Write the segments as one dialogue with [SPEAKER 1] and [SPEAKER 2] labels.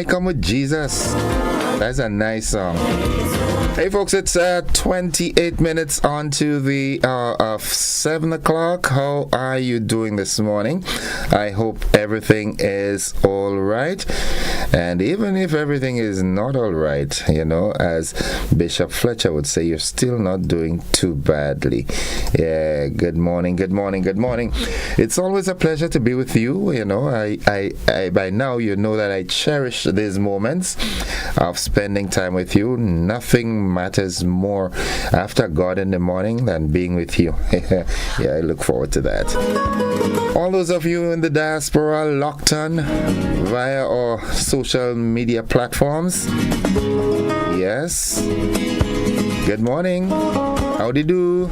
[SPEAKER 1] I Come With Jesus. That's a nice song. Hey folks, it's 28 minutes on to the hour of 7 o'clock. How are you doing this morning? I hope everything is all right. And even if everything is not all right, you know, as Bishop Fletcher would say, you're still not doing too badly. Yeah, good morning, good morning, good morning. It's always a pleasure to be with you. You know, I by now you know that I cherish these moments of spending time with you. Nothing matters more after God in the morning than being with you. Yeah, I look forward to that. All those of you in the diaspora locked on via our social media platforms, yes, good morning, howdy do.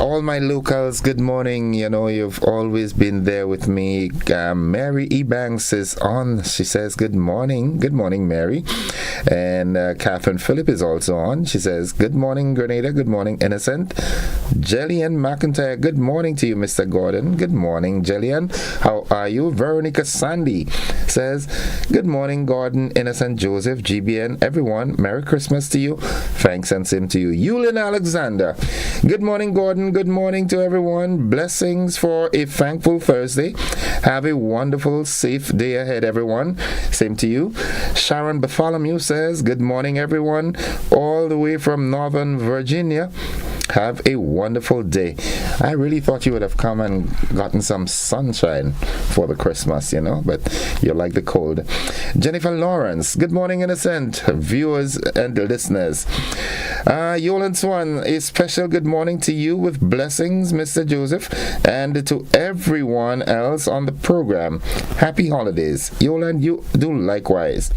[SPEAKER 1] All my locals, good morning. You know, you've always been there with me. Mary Ebanks is on. She says, good morning. Good morning, Mary. And Catherine Phillip is also on. She says, good morning, Grenada. Good morning, Innocent. Jillian McIntyre, good morning to you, Mr. Gordon. Good morning, Jillian. How are you? Veronica Sandy says, good morning, Gordon, Innocent, Joseph, GBN, everyone. Merry Christmas to you. Thanks and same to you. Yulin Alexander, good morning, Gordon. Good morning to everyone. Blessings for a thankful Thursday. Have a wonderful, safe day ahead, everyone. Same to you. Sharon Bartholomew says, good morning, everyone. All the way from Northern Virginia. Have a wonderful day. I really thought you would have come and gotten some sunshine for the Christmas, you know, but you like the cold. Jennifer Lawrence, good morning, Innocent viewers and listeners. Yolan Swan, a special good morning to you with blessings, Mr. Joseph, and to everyone else on the program. Happy holidays. Yolan, you do likewise.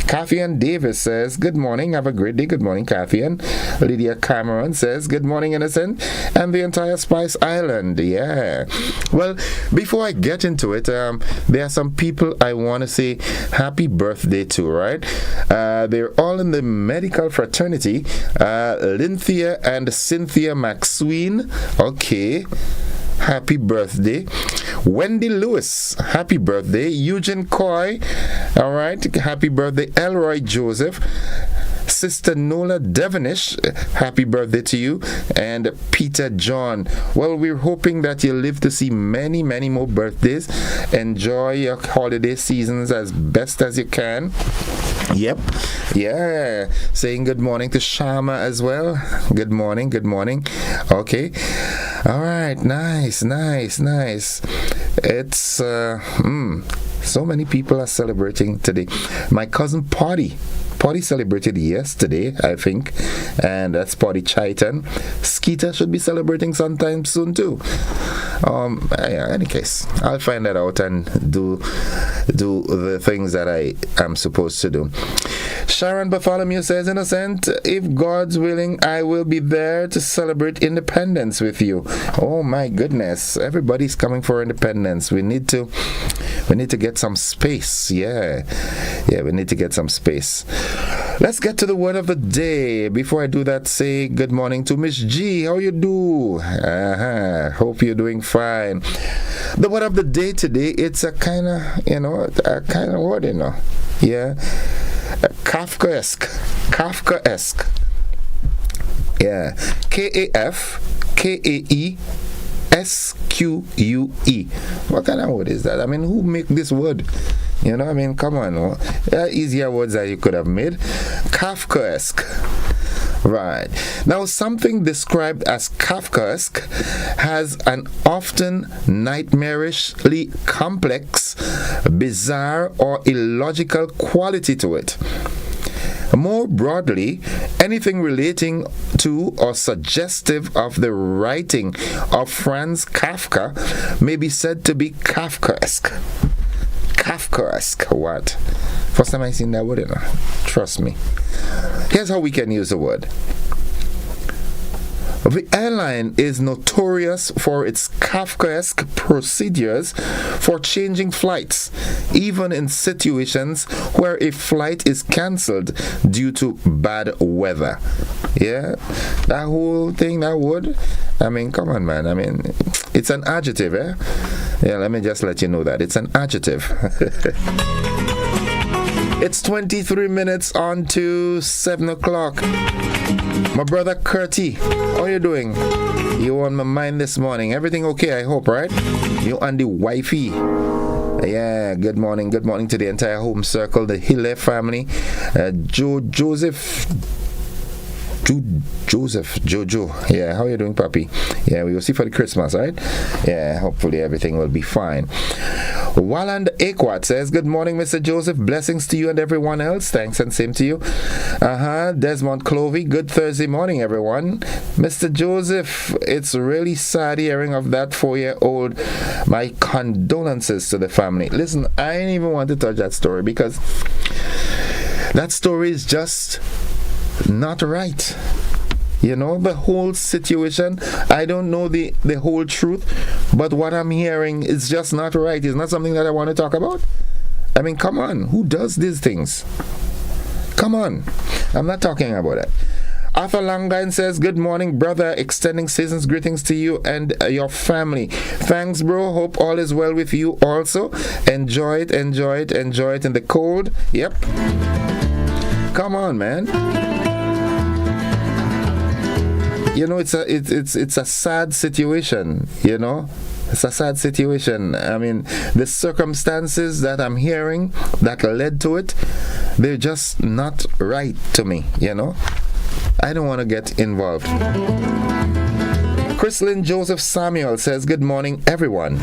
[SPEAKER 1] Kathian Davis says, good morning, have a great day. Good morning, Kathian. Lydia Cameron says, good morning, Innocent, and the entire Spice Island. Yeah. Well, before I get into it, there are some people I want to say happy birthday to, right? They're all in the medical fraternity. Lynthia and Cynthia McSween. Okay. Happy birthday. Wendy Lewis, happy birthday. Eugene Coy, all right, happy birthday. Elroy Joseph. Sister Nola Devonish, happy birthday to you. And Peter John, well, we're hoping that you live to see many, many more birthdays. Enjoy your holiday seasons as best as you can. Yep. Yeah. Saying good morning to Shama as well. Good morning. Good morning. Okay. All right. Nice. It's so many people are celebrating today. My cousin Potty celebrated yesterday, I think, and that's Potty Chaitan. Skeeter should be celebrating sometime soon too. Yeah, any case, I'll find that out and do the things that I am supposed to do. Sharon Bartholomew says, Innocent, if God's willing, I will be there to celebrate independence with you. Oh my goodness, everybody's coming for independence. We need to get some space. Yeah, we need to get some space. Let's get to the word of the day. Before I do that, say good morning to Miss G. How you do? Hope you're doing fine. The word of the day today, it's a kind of word, you know. Yeah. Kafkaesque. Yeah. Kafkaesque. What kind of word is that? I mean, who make this word? You know, I mean, come on. There are easier words that you could have made. Kafkaesque. Right. Now, something described as Kafkaesque has an often nightmarishly complex, bizarre, or illogical quality to it. More broadly, anything relating to or suggestive of the writing of Franz Kafka may be said to be Kafkaesque. Kafkaesque, what? First time I seen that word, you know. Trust me. Here's how we can use the word. The airline is notorious for its Kafkaesque procedures for changing flights, even in situations where a flight is cancelled due to bad weather. Yeah, that whole thing, that word, I mean, come on, man. I mean, it's an adjective, eh? Yeah, let me just let you know that. It's an adjective. It's 23 minutes on to 7 o'clock. My brother Curty, how you doing? You on my mind this morning. Everything okay, I hope, right? You and the wifey. Yeah, good morning to the entire home circle, the Hille family. Jojo. Yeah, how are you doing, puppy? Yeah, we will see for the Christmas, right? Yeah, hopefully everything will be fine. Walland Aquat says, good morning, Mr. Joseph. Blessings to you and everyone else. Thanks and same to you. Desmond Clovey, good Thursday morning, everyone. Mr. Joseph, it's really sad hearing of that 4-year-old. My condolences to the family. Listen, I didn't even want to touch that story because that story is just not right. You know, the whole situation, I don't know the whole truth, but what I'm hearing is just not right. It's not something that I want to talk about. I mean, come on, who does these things? Come on, I'm not talking about that. Arthur Langine says, good morning, brother. Extending season's greetings to you and your family. Thanks, bro. Hope all is well with you also. Enjoy it in the cold. Yep. Come on, man. You know, it's a sad situation, you know. It's a sad situation. I mean, the circumstances that I'm hearing that led to it, they're just not right to me, you know. I don't want to get involved. Chrislyn Joseph Samuel says, good morning, everyone.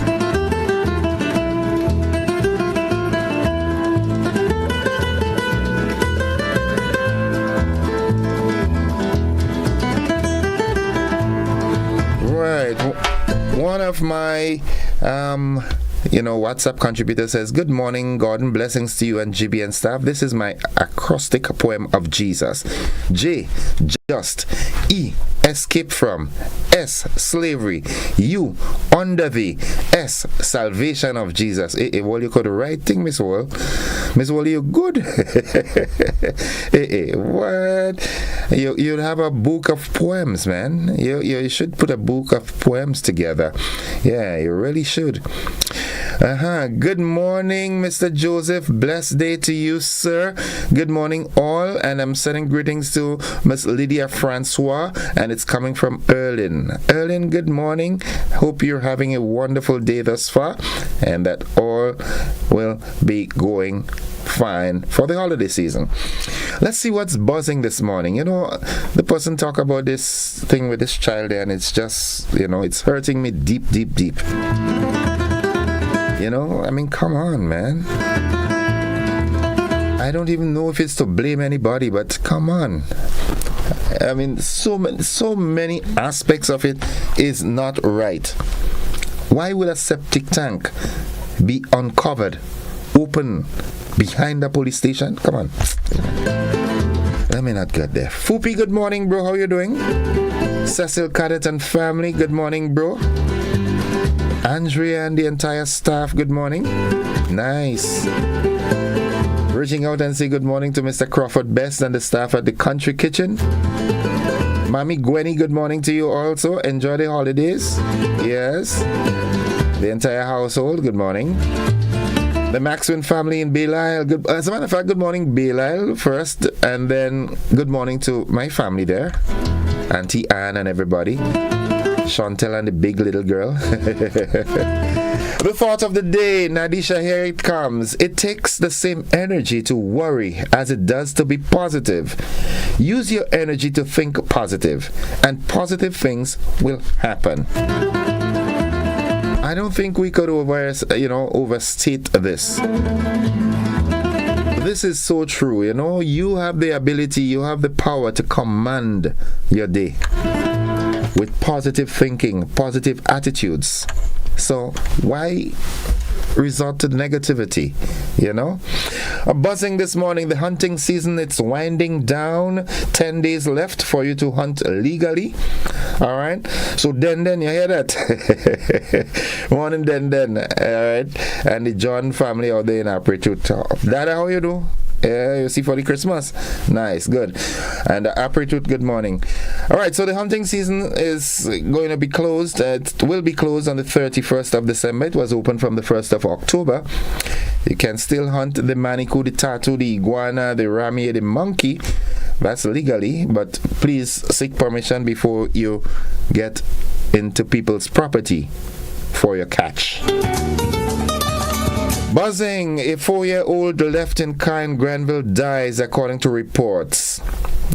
[SPEAKER 1] One of my WhatsApp contributor says, good morning, God and blessings to you and GB and staff. This is my acrostic poem of Jesus. J, just. E, escape from. S, slavery. U, under the. S, salvation of Jesus. Well, you could write thing, Miss Wall. Miss Wall, you good? What? You'd have a book of poems, man. You should put a book of poems together. Yeah, you really should. Good morning, Mr. Joseph. Blessed day to you, sir. Good morning, all. And I'm sending greetings to Miss Lydia Francois, and it's coming from Erlin. Erlin, good morning. Hope you're having a wonderful day thus far, and that all will be going fine for the holiday season. Let's see what's buzzing this morning. You know, the person talk about this thing with this child there, and it's just, you know, it's hurting me deep. You know, I mean, come on, man. I don't even know if it's to blame anybody, but come on. I mean, so many aspects of it is not right. Why would a septic tank be uncovered, open, behind the police station? Come on. Let me not get there. Fupi, good morning, bro. How you doing? Cecil Cadet and family, good morning, bro. Andrea and the entire staff, good morning. Nice. Reaching out and say good morning to Mr. Crawford Best and the staff at the Country Kitchen. Mommy Gwenny, good morning to you also. Enjoy the holidays. Yes. The entire household, good morning. The Maxwin family in Belial. As a matter of fact, good morning, Belial first, and then good morning to my family there. Auntie Anne and everybody. Chantel and the big little girl. The thought of the day, Nadisha, here it comes. It takes the same energy to worry as it does to be positive. Use your energy to think positive, and positive things will happen. I don't think we could overstate this. This is so true, you know. You have the ability, you have the power to command your day with positive thinking, positive attitudes. So why resort to negativity, you know? Buzzing this morning, the hunting season, it's winding down. 10 days left for you to hunt legally. All right? So Den, you hear that? Morning, Den. All right? And the John family out there in Apretut. Dada, how you do? You see for the Christmas. Nice, good. And Apritut, good morning. All right, so the hunting season is going to be closed. It will be closed on the 31st of December. It was open from the 1st of October. You can still hunt the manikou, the tattoo, the iguana, the ramie, the monkey. That's legally, but please seek permission before you get into people's property for your catch. Buzzing, a 4-year-old left in car in Granville dies according to reports.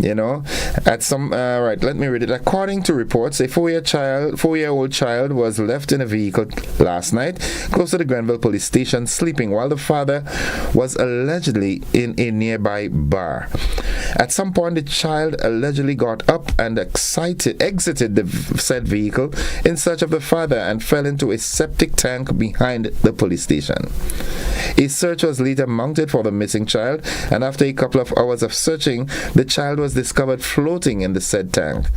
[SPEAKER 1] You know, at some right, let me read it. According to reports, a 4-year-old child was left in a vehicle last night close to the Grenville police station sleeping while the father was allegedly in a nearby bar. At some point, the child allegedly got up and exited the said vehicle in search of the father and fell into a septic tank behind the police station. A search was later mounted for the missing child, and after a couple of hours of searching, the child was discovered floating in the said tank.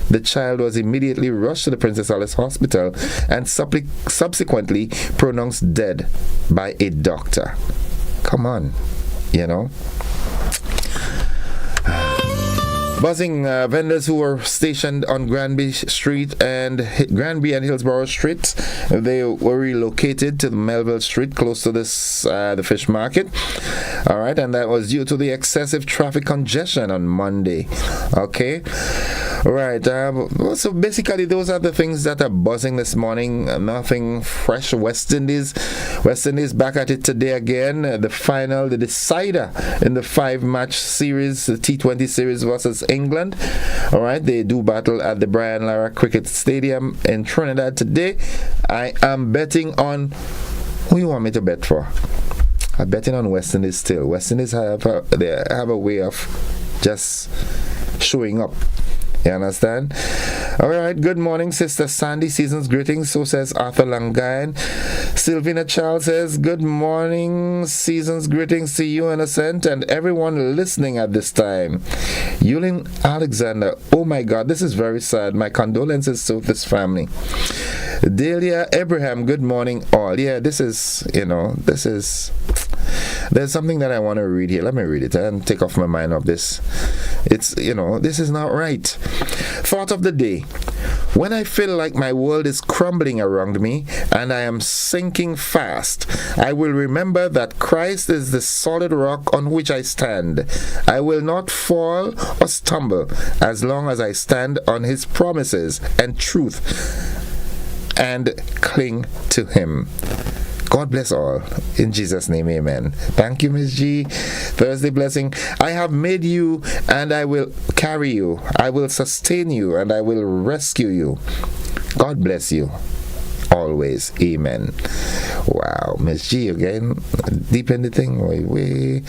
[SPEAKER 1] The child was immediately rushed to the Princess Alice Hospital and subsequently pronounced dead by a doctor. Come on, you know. Buzzing, vendors who were stationed on Granby and Hillsborough Street, they were relocated to the Melville Street close to this the fish market. All right, and that was due to the excessive traffic congestion on Monday. Okay, all right. So basically, those are the things that are buzzing this morning. Nothing fresh. West Indies back at it today again. The final, the decider in the 5-match series, the T20 series versus England. All right, they do battle at the Brian Lara Cricket Stadium in Trinidad today. I am betting on, who you want me to bet for? I'm betting on West Indies still. West Indies have a way of just showing up. You understand? All right, good morning, Sister Sandy. Season's greetings. So says Arthur Langayan. Sylvina Charles says, good morning. Season's greetings to you, Innocent, and everyone listening at this time. Yulin Alexander. Oh my God, this is very sad. My condolences to this family. Delia Abraham, good morning all. Yeah, there's something that I want to read here. Let me read it and take off my mind of this. It's, this is not right. Thought of the day. When I feel like my world is crumbling around me and I am sinking fast, I will remember that Christ is the solid rock on which I stand. I will not fall or stumble as long as I stand on His promises and truth and cling to Him. God bless all. In Jesus' name, amen. Thank you, Miss G. Thursday blessing. I have made you and I will carry you. I will sustain you and I will rescue you. God bless you. Always. Amen. Wow. Miss G again. Deep in the thing. Way.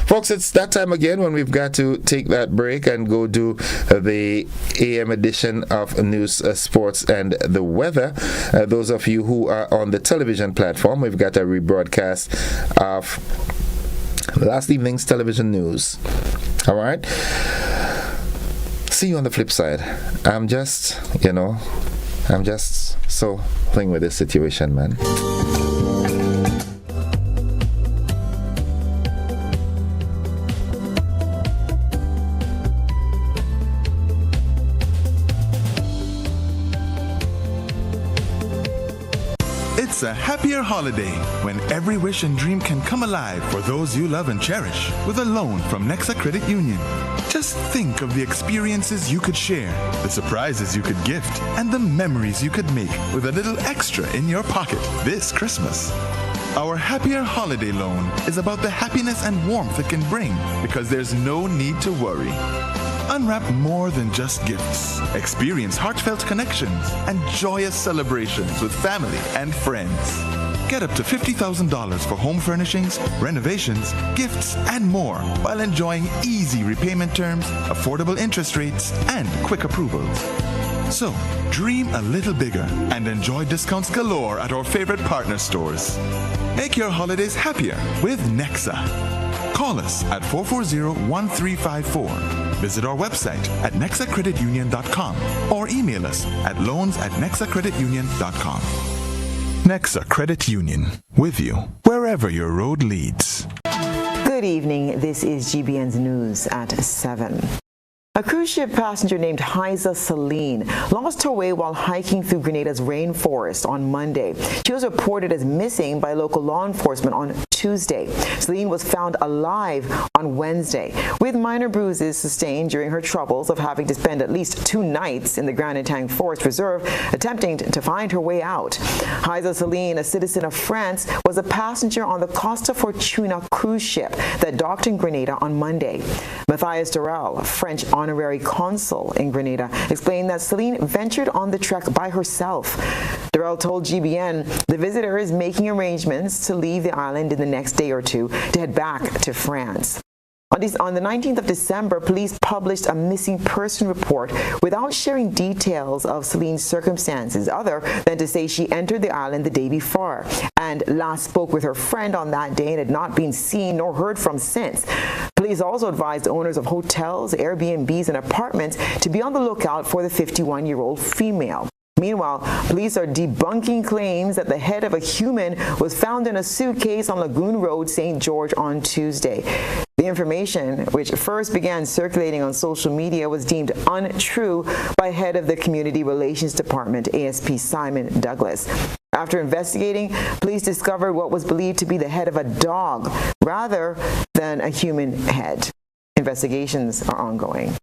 [SPEAKER 1] Folks, it's that time again when we've got to take that break and go do the AM edition of News, Sports, and the Weather. Those of you who are on the television platform, we've got a rebroadcast of last evening's television news. All right? See you on the flip side. I'm just so playing with this situation, man.
[SPEAKER 2] It's a happier holiday when every wish and dream can come alive for those you love and cherish with a loan from Nexa Credit Union. Just think of the experiences you could share, the surprises you could gift, and the memories you could make with a little extra in your pocket this Christmas. Our Happier Holiday Loan is about the happiness and warmth it can bring because there's no need to worry. Unwrap more than just gifts. Experience heartfelt connections and joyous celebrations with family and friends. Get up to $50,000 for home furnishings, renovations, gifts, and more while enjoying easy repayment terms, affordable interest rates, and quick approvals. So, dream a little bigger and enjoy discounts galore at our favorite partner stores. Make your holidays happier with Nexa. Call us at 440-1354. Visit our website at nexacreditunion.com or email us at loans@nexacreditunion.com. Nexa Credit Union, with you wherever your road leads.
[SPEAKER 3] Good Good evening. This is GBN's News at 7. A cruise ship passenger named Heiza Celine lost her way while hiking through Grenada's rainforest on Monday. She was reported as missing by local law enforcement on Tuesday. Celine was found alive on Wednesday, with minor bruises sustained during her troubles of having to spend at least 2 nights in the Grenada 21st Forest Reserve attempting to find her way out. Heiza Celine, a citizen of France, was a passenger on the Costa Fortuna cruise ship that docked in Grenada on Monday. Matthias Durrell, a French honorary consul in Grenada, explained that Celine ventured on the trek by herself. Durrell told GBN the visitor is making arrangements to leave the island in the next day or two to head back to France. On the 19th of December, police published a missing person report without sharing details of Celine's circumstances other than to say she entered the island the day before and last spoke with her friend on that day and had not been seen nor heard from since. Police also advised owners of hotels, Airbnbs, and apartments to be on the lookout for the 51-year-old female. Meanwhile, police are debunking claims that the head of a human was found in a suitcase on Lagoon Road, St. George on Tuesday. The information, which first began circulating on social media, was deemed untrue by head of the Community Relations Department, ASP Simon Douglas. After investigating, police discovered what was believed to be the head of a dog rather than a human head. Investigations are ongoing.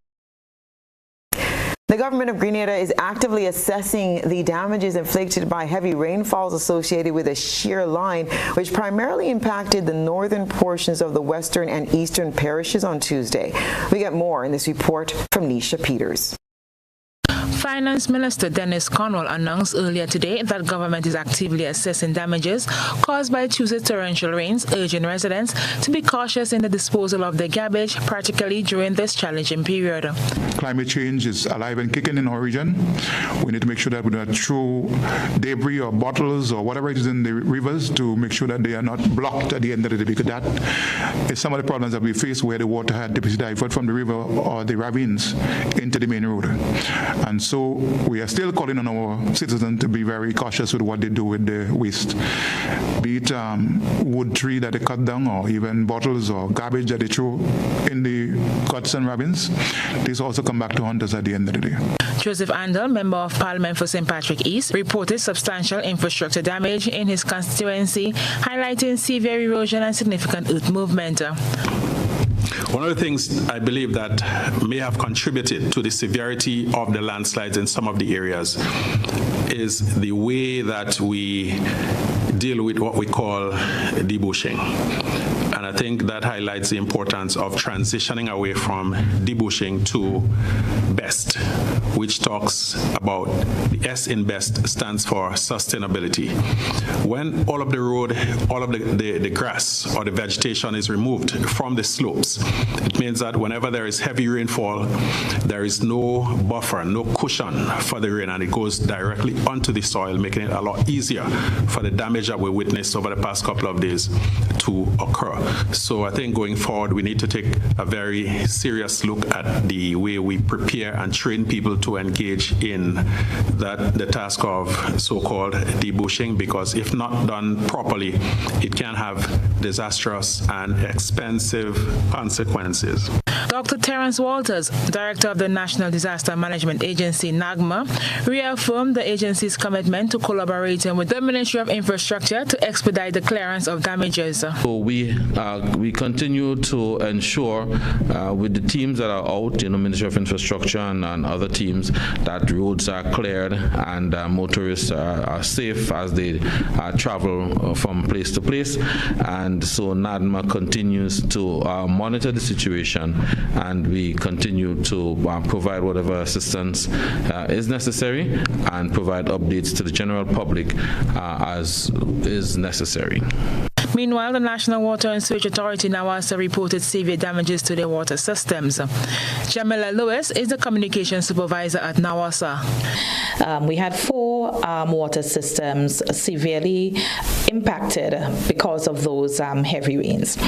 [SPEAKER 3] The government of Grenada is actively assessing the damages inflicted by heavy rainfalls associated with a shear line, which primarily impacted the northern portions of the western and eastern parishes on Tuesday. We get more in this report from Nisha Peters.
[SPEAKER 4] Finance Minister Dennis Cornwall announced earlier today that government is actively assessing damages caused by Tuesday's torrential rains, urging residents to be cautious in the disposal of their garbage, particularly during this challenging period.
[SPEAKER 5] Climate change is alive and kicking in our region. We need to make sure that we don't throw debris or bottles or whatever it is in the rivers to make sure that they are not blocked at the end of the day, because that is some of the problems that we face where the water had to be diverted from the river or the ravines into the main road. And so we are still calling on our citizens to be very cautious with what they do with the waste, be it wood tree that they cut down or even bottles or garbage that they throw in the guts and ravines. These also come back to haunt us at the end of the day.
[SPEAKER 4] Joseph Andel, Member of Parliament for St. Patrick East, reported substantial infrastructure damage in his constituency, highlighting severe erosion and significant earth movement.
[SPEAKER 6] One of the things I believe that may have contributed to the severity of the landslides in some of the areas is the way that we deal with what we call debushing. And I think that highlights the importance of transitioning away from debushing to BEST, which talks about the S in BEST stands for sustainability. When all of the road, all of the grass or the vegetation is removed from the slopes, it means that whenever there is heavy rainfall, there is no buffer, no cushion for the rain, and it goes directly onto the soil, making it a lot easier for the damage that we witnessed over the past couple of days to occur. So I think going forward, we need to take a very serious look at the way we prepare and train people to engage in the task of so-called debushing, because if not done properly, it can have disastrous and expensive consequences.
[SPEAKER 4] Dr. Terence Walters, Director of the National Disaster Management Agency, NAGMA, reaffirmed the agency's commitment to collaborating with the Ministry of Infrastructure to expedite the clearance of damages.
[SPEAKER 7] So we continue to ensure with the teams that are out, Ministry of Infrastructure and other teams, that roads are cleared and motorists are safe as they travel from place to place. And so NADMA continues to monitor the situation, and we continue to provide whatever assistance is necessary and provide updates to the general public as is necessary.
[SPEAKER 4] Meanwhile, the National Water and Sewage Authority NAWASA reported severe damages to their water systems. Jamila Lewis is the communication supervisor at NAWASA.
[SPEAKER 8] We had 4 water systems severely impacted because of those heavy rains.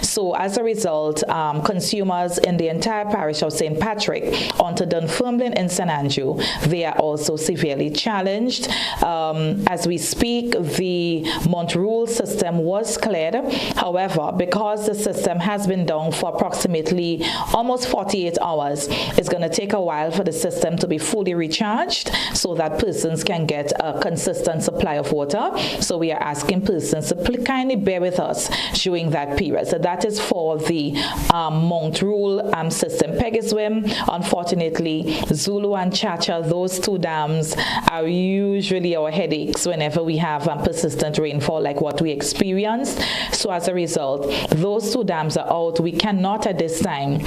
[SPEAKER 8] So as a result, consumers in the entire parish of St. Patrick onto Dunfermline and St. Andrew, they are also severely challenged. As we speak, the Montrule system was was cleared. However, because the system has been down for approximately almost 48 hours, it's going to take a while for the system to be fully recharged so that persons can get a consistent supply of water. So we are asking persons to kindly bear with us during that period. So that is for the Mount Rule system. Pegiswim, unfortunately, Zulu and Chacha, those two dams are usually our headaches whenever we have persistent rainfall like what we experienced. So as a result, those two dams are out. We cannot at this time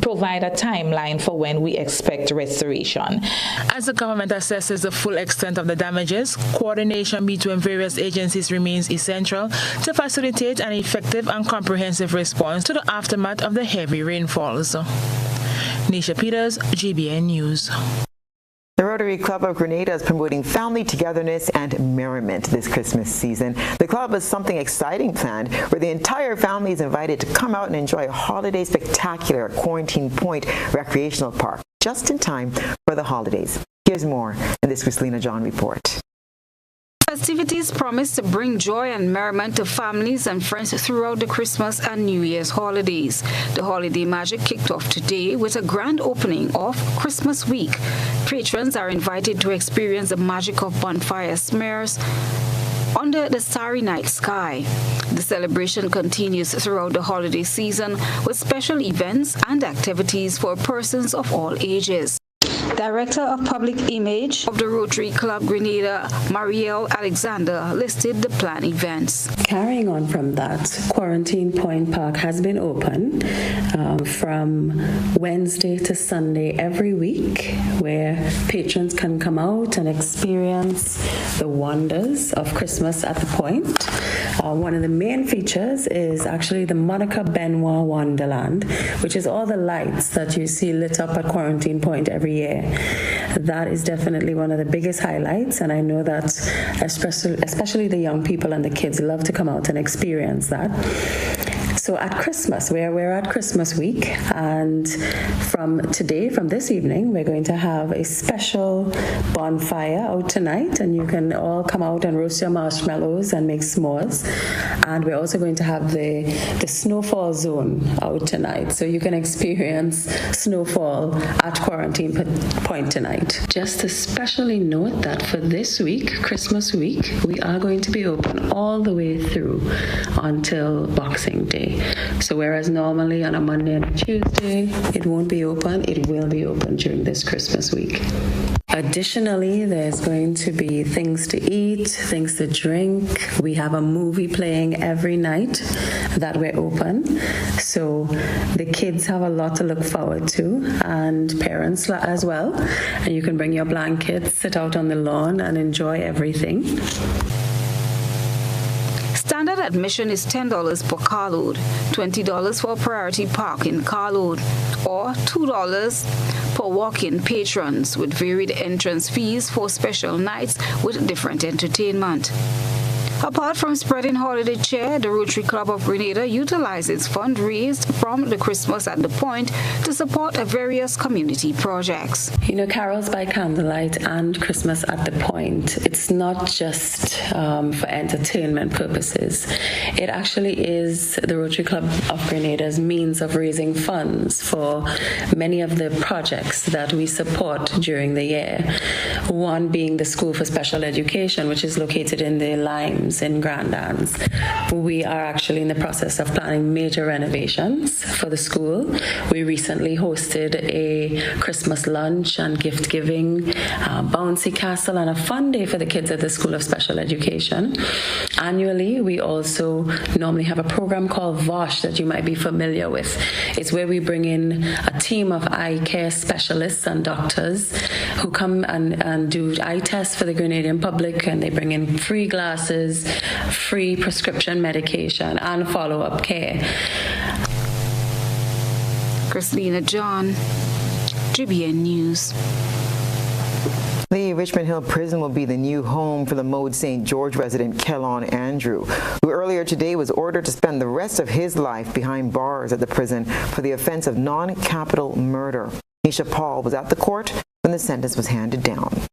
[SPEAKER 8] provide a timeline for when we expect restoration.
[SPEAKER 4] As the government assesses the full extent of the damages, coordination between various agencies remains essential to facilitate an effective and comprehensive response to the aftermath of the heavy rainfalls. Nisha Peters, GBN News.
[SPEAKER 3] The Rotary Club of Grenada is promoting family togetherness and merriment this Christmas season. The club has something exciting planned where the entire family is invited to come out and enjoy a holiday spectacular at Quarantine Point Recreational Park, just in time for the holidays. Here's more in this Christina John report.
[SPEAKER 9] Festivities promise to bring joy and merriment to families and friends throughout the Christmas and New Year's holidays. The holiday magic kicked off today with a grand opening of Christmas Week. Patrons are invited to experience the magic of bonfire smears under the starry night sky. The celebration continues throughout the holiday season with special events and activities for persons of all ages. Director of Public Image of the Rotary Club Grenada, Marielle Alexander, listed the planned events.
[SPEAKER 10] Carrying on from that, Quarantine Point Park has been open from Wednesday to Sunday every week, where patrons can come out and experience the wonders of Christmas at the point. One of the main features is actually the Monica Benoit Wonderland, which is all the lights that you see lit up at Quarantine Point every year. That is definitely one of the biggest highlights, and I know that especially the young people and the kids love to come out and experience that. So at Christmas, we're at Christmas week, and from this evening, we're going to have a special bonfire out tonight, and you can all come out and roast your marshmallows and make s'mores. And we're also going to have the snowfall zone out tonight, so you can experience snowfall at Quarantine Point tonight. Just to specially note that for this week, Christmas week, we are going to be open all the way through until Boxing Day. So whereas normally on a Monday and a Tuesday it won't be open, it will be open during this Christmas week. Additionally, there's going to be things to eat, things to drink. We have a movie playing every night that we're open. So the kids have a lot to look forward to, and parents as well. And you can bring your blankets, sit out on the lawn and enjoy everything.
[SPEAKER 9] Standard admission is $10 per carload, $20 for priority parking carload, or $2 per walk-in patrons, with varied entrance fees for special nights with different entertainment. Apart from spreading holiday cheer, the Rotary Club of Grenada utilizes funds raised from the Christmas at the Point to support various community projects.
[SPEAKER 10] You know, carols by candlelight and Christmas at the Point, it's not just for entertainment purposes. It actually is the Rotary Club of Grenada's means of raising funds for many of the projects that we support during the year. One being the School for Special Education, which is located in the Limes in Grandans. We are actually in the process of planning major renovations for the school. We recently hosted a Christmas lunch and gift giving, bouncy castle, and a fun day for the kids at the School of Special Education. Annually, we also normally have a program called VOSH that you might be familiar with. It's where we bring in a team of eye care specialists and doctors who come and do eye tests for the Grenadian public, and they bring in free glasses, free prescription medication, and follow-up care.
[SPEAKER 9] Christina John, GBN News.
[SPEAKER 3] The Richmond Hill Prison will be the new home for the Mode St. George resident Kellon Andrew, who earlier today was ordered to spend the rest of his life behind bars at the prison for the offense of non-capital murder. Nisha Paul was at the court when the sentence was handed down.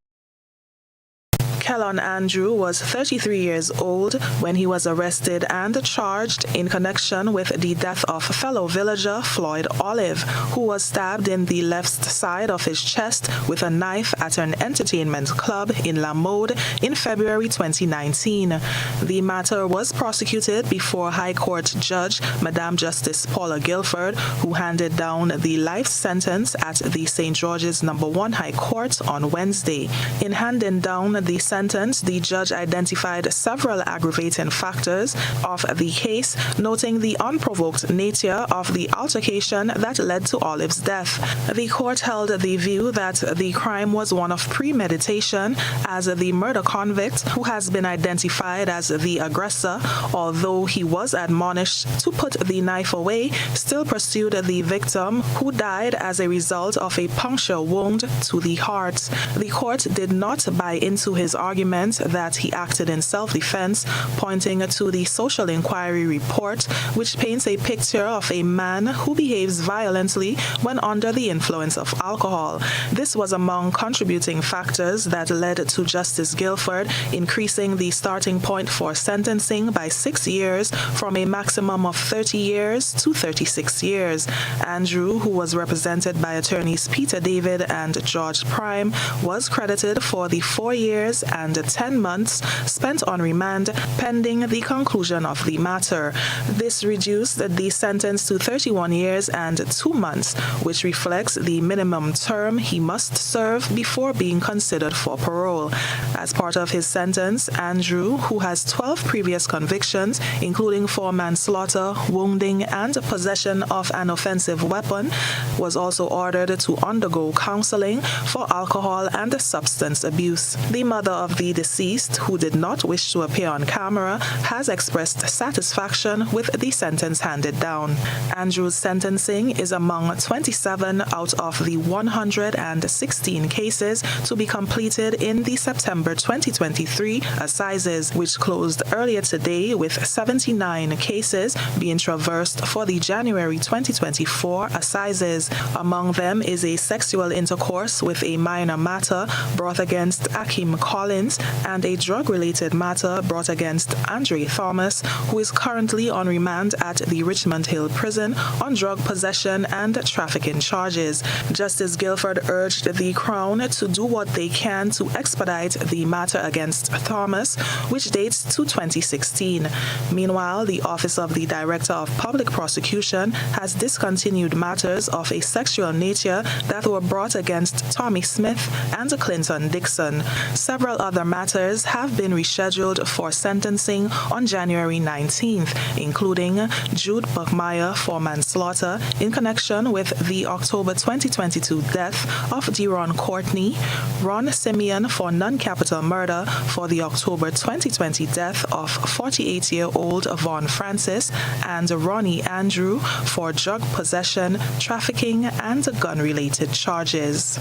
[SPEAKER 4] Kellon Andrew was 33 years old when he was arrested and charged in connection with the death of fellow villager Floyd Olive, who was stabbed in the left side of his chest with a knife at an entertainment club in La Mode in February 2019. The matter was prosecuted before High Court Judge Madam Justice Paula Guilford, who handed down the life sentence at the St. George's No. 1 High Court on Wednesday. In handing down the sentence, the judge identified several aggravating factors of the case, noting the unprovoked nature of the altercation that led to Olive's death. The court held the view that the crime was one of premeditation, as the murder convict, who has been identified as the aggressor, although he was admonished to put the knife away, still pursued the victim, who died as a result of a puncture wound to the heart. The court did not buy into his argument that he acted in self-defense, pointing to the social inquiry report, which paints a picture of a man who behaves violently when under the influence of alcohol. This was among contributing factors that led to Justice Guilford increasing the starting point for sentencing by 6 years from a maximum of 30 years to 36 years. Andrew, who was represented by attorneys Peter David and George Prime, was credited for the 4 years and 10 months spent on remand pending the conclusion of the matter. This reduced the sentence to 31 years and 2 months, which reflects the minimum term he must serve before being considered for parole. As part of his sentence, Andrew, who has 12 previous convictions, including for manslaughter, wounding, and possession of an offensive weapon, was also ordered to undergo counseling for alcohol and substance abuse. The mother of the deceased, who did not wish to appear on camera, has expressed satisfaction with the sentence handed down. Andrew's sentencing is among 27 out of the 116 cases to be completed in the September 2023 assizes, which closed earlier today with 79 cases being traversed for the January 2024 assizes. Among them is a sexual intercourse with a minor matter brought against Akeem Collins and a drug-related matter brought against Andre Thomas, who is currently on remand at the Richmond Hill Prison on drug possession and trafficking charges. Justice Guilford urged the Crown to do what they can to expedite the matter against Thomas, which dates to 2016. Meanwhile, the Office of the Director of Public Prosecution has discontinued matters of a sexual nature that were brought against Tommy Smith and Clinton Dixon. Several other matters have been rescheduled for sentencing on January 19th, including Jude Buckmeyer for manslaughter in connection with the October 2022 death of Deron Courtney, Ron Simeon for non-capital murder for the October 2020 death of 48-year-old Vaughn Francis, and Ronnie Andrew for drug possession, trafficking, and gun-related charges.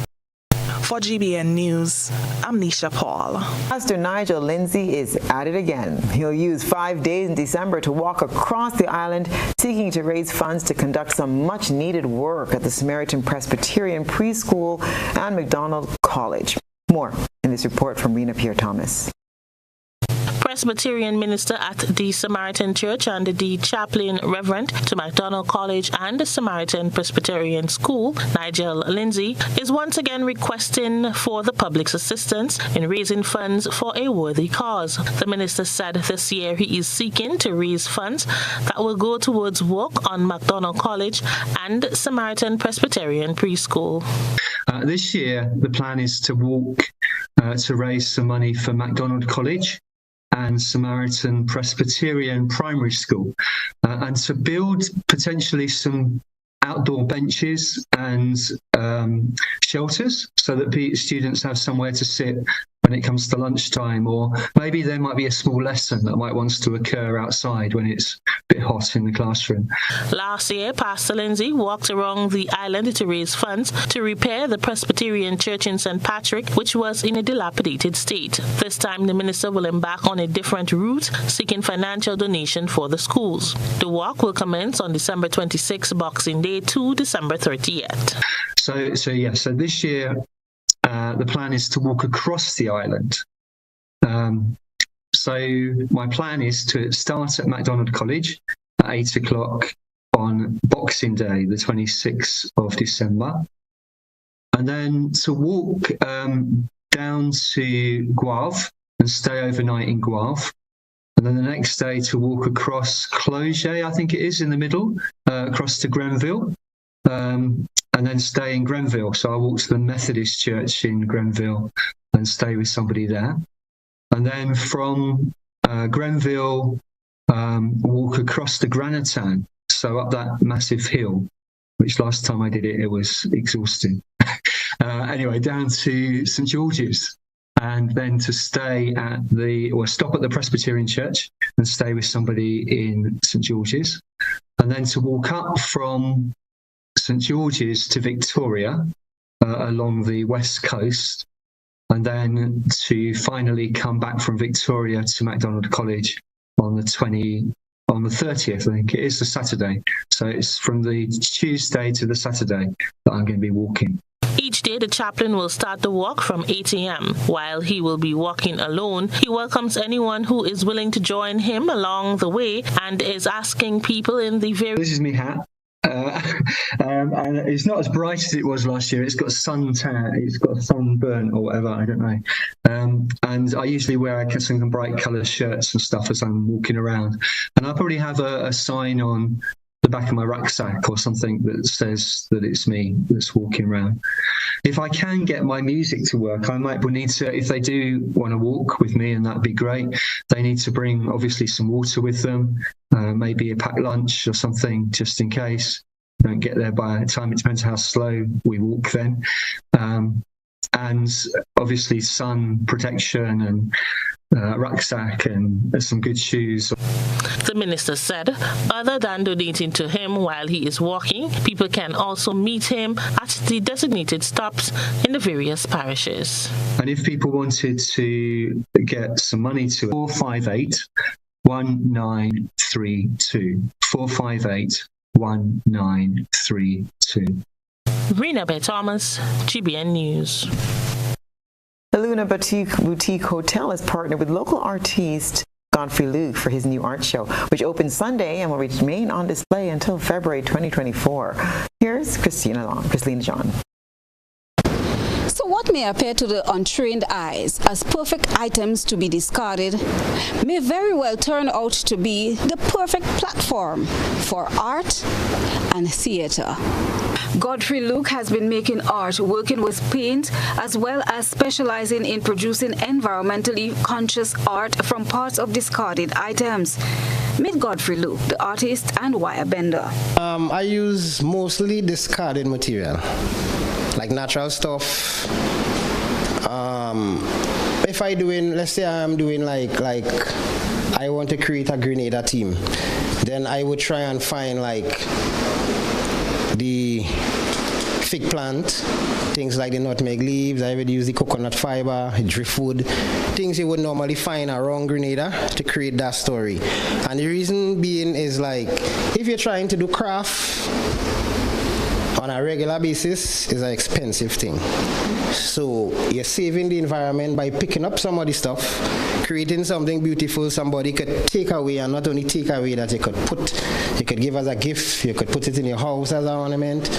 [SPEAKER 4] For GBN News, I'm Nisha Paul.
[SPEAKER 3] Pastor Nigel Lindsay is at it again. He'll use 5 days in December to walk across the island seeking to raise funds to conduct some much-needed work at the Samaritan Presbyterian Preschool and McDonald College. More in this report from Rena Pierre-Thomas.
[SPEAKER 11] Presbyterian minister at the Samaritan Church and the chaplain reverend to McDonald College and the Samaritan Presbyterian School, Nigel Lindsay, is once again requesting for the public's assistance in raising funds for a worthy cause. The minister said this year he is seeking to raise funds that will go towards work on McDonald College and Samaritan Presbyterian Preschool.
[SPEAKER 12] This year, the plan is to walk to raise some money for McDonald College and Samaritan Presbyterian Primary School, and to build potentially some outdoor benches and shelters so that students have somewhere to sit when it comes to lunchtime, or maybe there might be a small lesson that might want to occur outside when it's a bit hot in the classroom.
[SPEAKER 11] Last year, Pastor Lindsay walked around the island to raise funds to repair the Presbyterian Church in St. Patrick, which was in a dilapidated state. This time, the minister will embark on a different route, seeking financial donation for the schools. The walk will commence on December 26, Boxing Day, to December 30th.
[SPEAKER 12] So this year, the plan is to walk across the island So my plan is to start at MacDonald College at 8 o'clock on Boxing Day, the 26th of December, and then to walk down to Guelph and stay overnight in Guelph. And then the next day to walk across Cloget, I think it is, in the middle, across to Grenville, and then stay in Grenville. So I walk to the Methodist Church in Grenville and stay with somebody there. And then from Grenville, walk across the Granatan, so up that massive hill, which last time I did it, it was exhausting. Anyway, down to St. George's, and then to stay at stop at the Presbyterian Church and stay with somebody in St. George's, and then to walk up from St. George's to Victoria along the west coast, and then to finally come back from Victoria to MacDonald College on the 30th, I think it is, the Saturday. So it's from the Tuesday to the Saturday that I'm going to be walking.
[SPEAKER 11] Each day, the chaplain will start the walk from 8 a.m. While he will be walking alone, he welcomes anyone who is willing to join him along the way and is asking people in the various...
[SPEAKER 12] This is me hat. And it's not as bright as it was last year. It's got it's got sunburn or whatever, I don't know. And I usually wear some bright coloured shirts and stuff as I'm walking around. And I'll probably have a sign on the back of my rucksack or something that says that it's me that's walking around. If I can get my music to work, I might need to, if they do want to walk with me, and that'd be great, they need to bring obviously some water with them, maybe a packed lunch or something, just in case. Don't get there by the time. It depends how slow we walk then. And obviously sun protection and rucksack and some good shoes.
[SPEAKER 11] The minister said, other than donating to him while he is walking, people can also meet him at the designated stops in the various parishes.
[SPEAKER 12] And if people wanted to get some money to 458 1932, 458 1932.
[SPEAKER 11] Rena Bay Thomas, GBN News.
[SPEAKER 3] The Luna Boutique Hotel is partnered with local artist Godfrey Luke for his new art show, which opens Sunday and will remain on display until February 2024. Here's Christina John.
[SPEAKER 13] So what may appear to the untrained eyes as perfect items to be discarded may very well turn out to be the perfect platform for art and theater.
[SPEAKER 9] Godfrey Luke has been making art, working with paint, as well as specializing in producing environmentally conscious art from parts of discarded items. Meet Godfrey Luke, the artist and wire bender.
[SPEAKER 14] I use mostly discarded material, like natural stuff. If let's say I'm doing like I want to create a Grenada team, then I would try and find like the fig plant, things like the nutmeg leaves. I would use the coconut fiber, driftwood, things you would normally find around Grenada to create that story. And the reason being is, like, if you're trying to do craft on a regular basis, is an expensive thing. So you're saving the environment by picking up some of the stuff, creating something beautiful somebody could take away, and not only take away, that you could give as a gift, you could put it in your house as an ornament.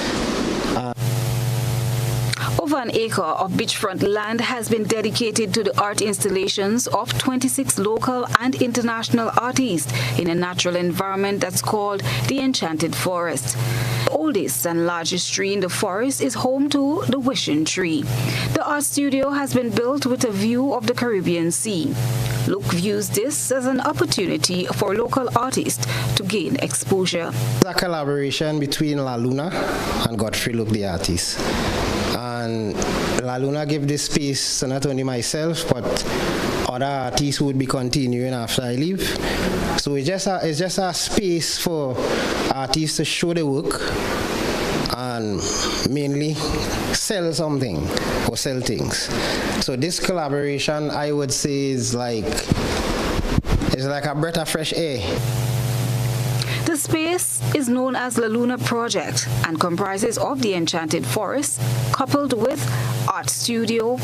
[SPEAKER 9] Over an acre of beachfront land has been dedicated to the art installations of 26 local and international artists in a natural environment that's called the Enchanted Forest. The oldest and largest tree in the forest is home to the Wishing Tree. The art studio has been built with a view of the Caribbean Sea. Luke views this as an opportunity for local artists to gain exposure.
[SPEAKER 14] It's a collaboration between La Luna and Godfrey Luke, the artist. And La Luna gave this space to not only myself, but other artists who would be continuing after I leave. So it's just a space for artists to show their work and mainly sell something or sell things. So this collaboration, I would say, is like a breath of fresh air.
[SPEAKER 9] The space is known as La Luna Project and comprises of the Enchanted Forest coupled with Art Studio,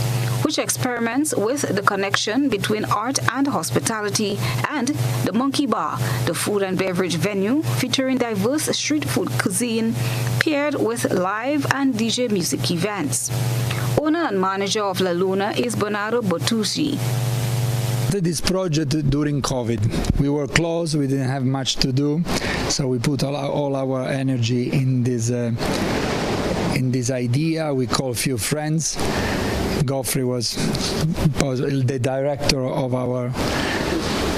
[SPEAKER 9] which experiments with the connection between art and hospitality, and the Monkey Bar, the food and beverage venue featuring diverse street food cuisine paired with live and DJ music events. Owner and manager of La Luna is Bernardo Botucci.
[SPEAKER 15] This project during COVID. We were closed, we didn't have much to do, so we put all our energy in this idea. We called a few friends. Geoffrey was the director of our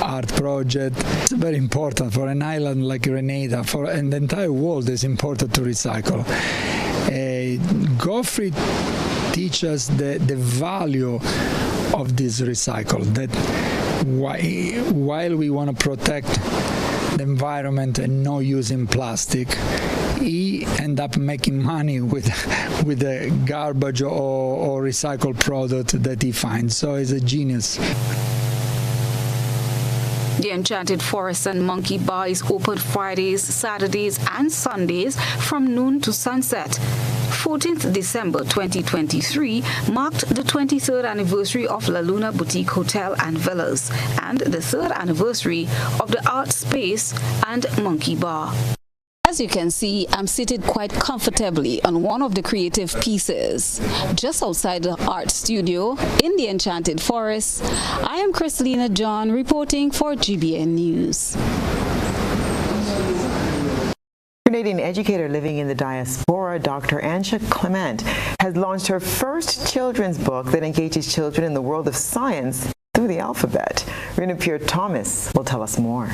[SPEAKER 15] art project. It's very important for an island like Grenada, and the entire world is important to recycle. Geoffrey teaches the value of this recycle, that while we want to protect the environment and not using plastic, he end up making money with the garbage or recycled product that he finds. So he's a genius.
[SPEAKER 9] The Enchanted Forest and Monkey Bar is open Fridays, Saturdays, and Sundays from noon to sunset. 14th December 2023 marked the 23rd anniversary of La Luna Boutique Hotel and Villas and the 3rd anniversary of the art space and Monkey Bar.
[SPEAKER 13] As you can see, I'm seated quite comfortably on one of the creative pieces. Just outside the art studio in the Enchanted Forest, I am Christelina John reporting for GBN News.
[SPEAKER 3] Canadian educator living in the diaspora, Dr. Ansha Clement, has launched her first children's book that engages children in the world of science through the alphabet. Rena Pierre-Thomas will tell us more.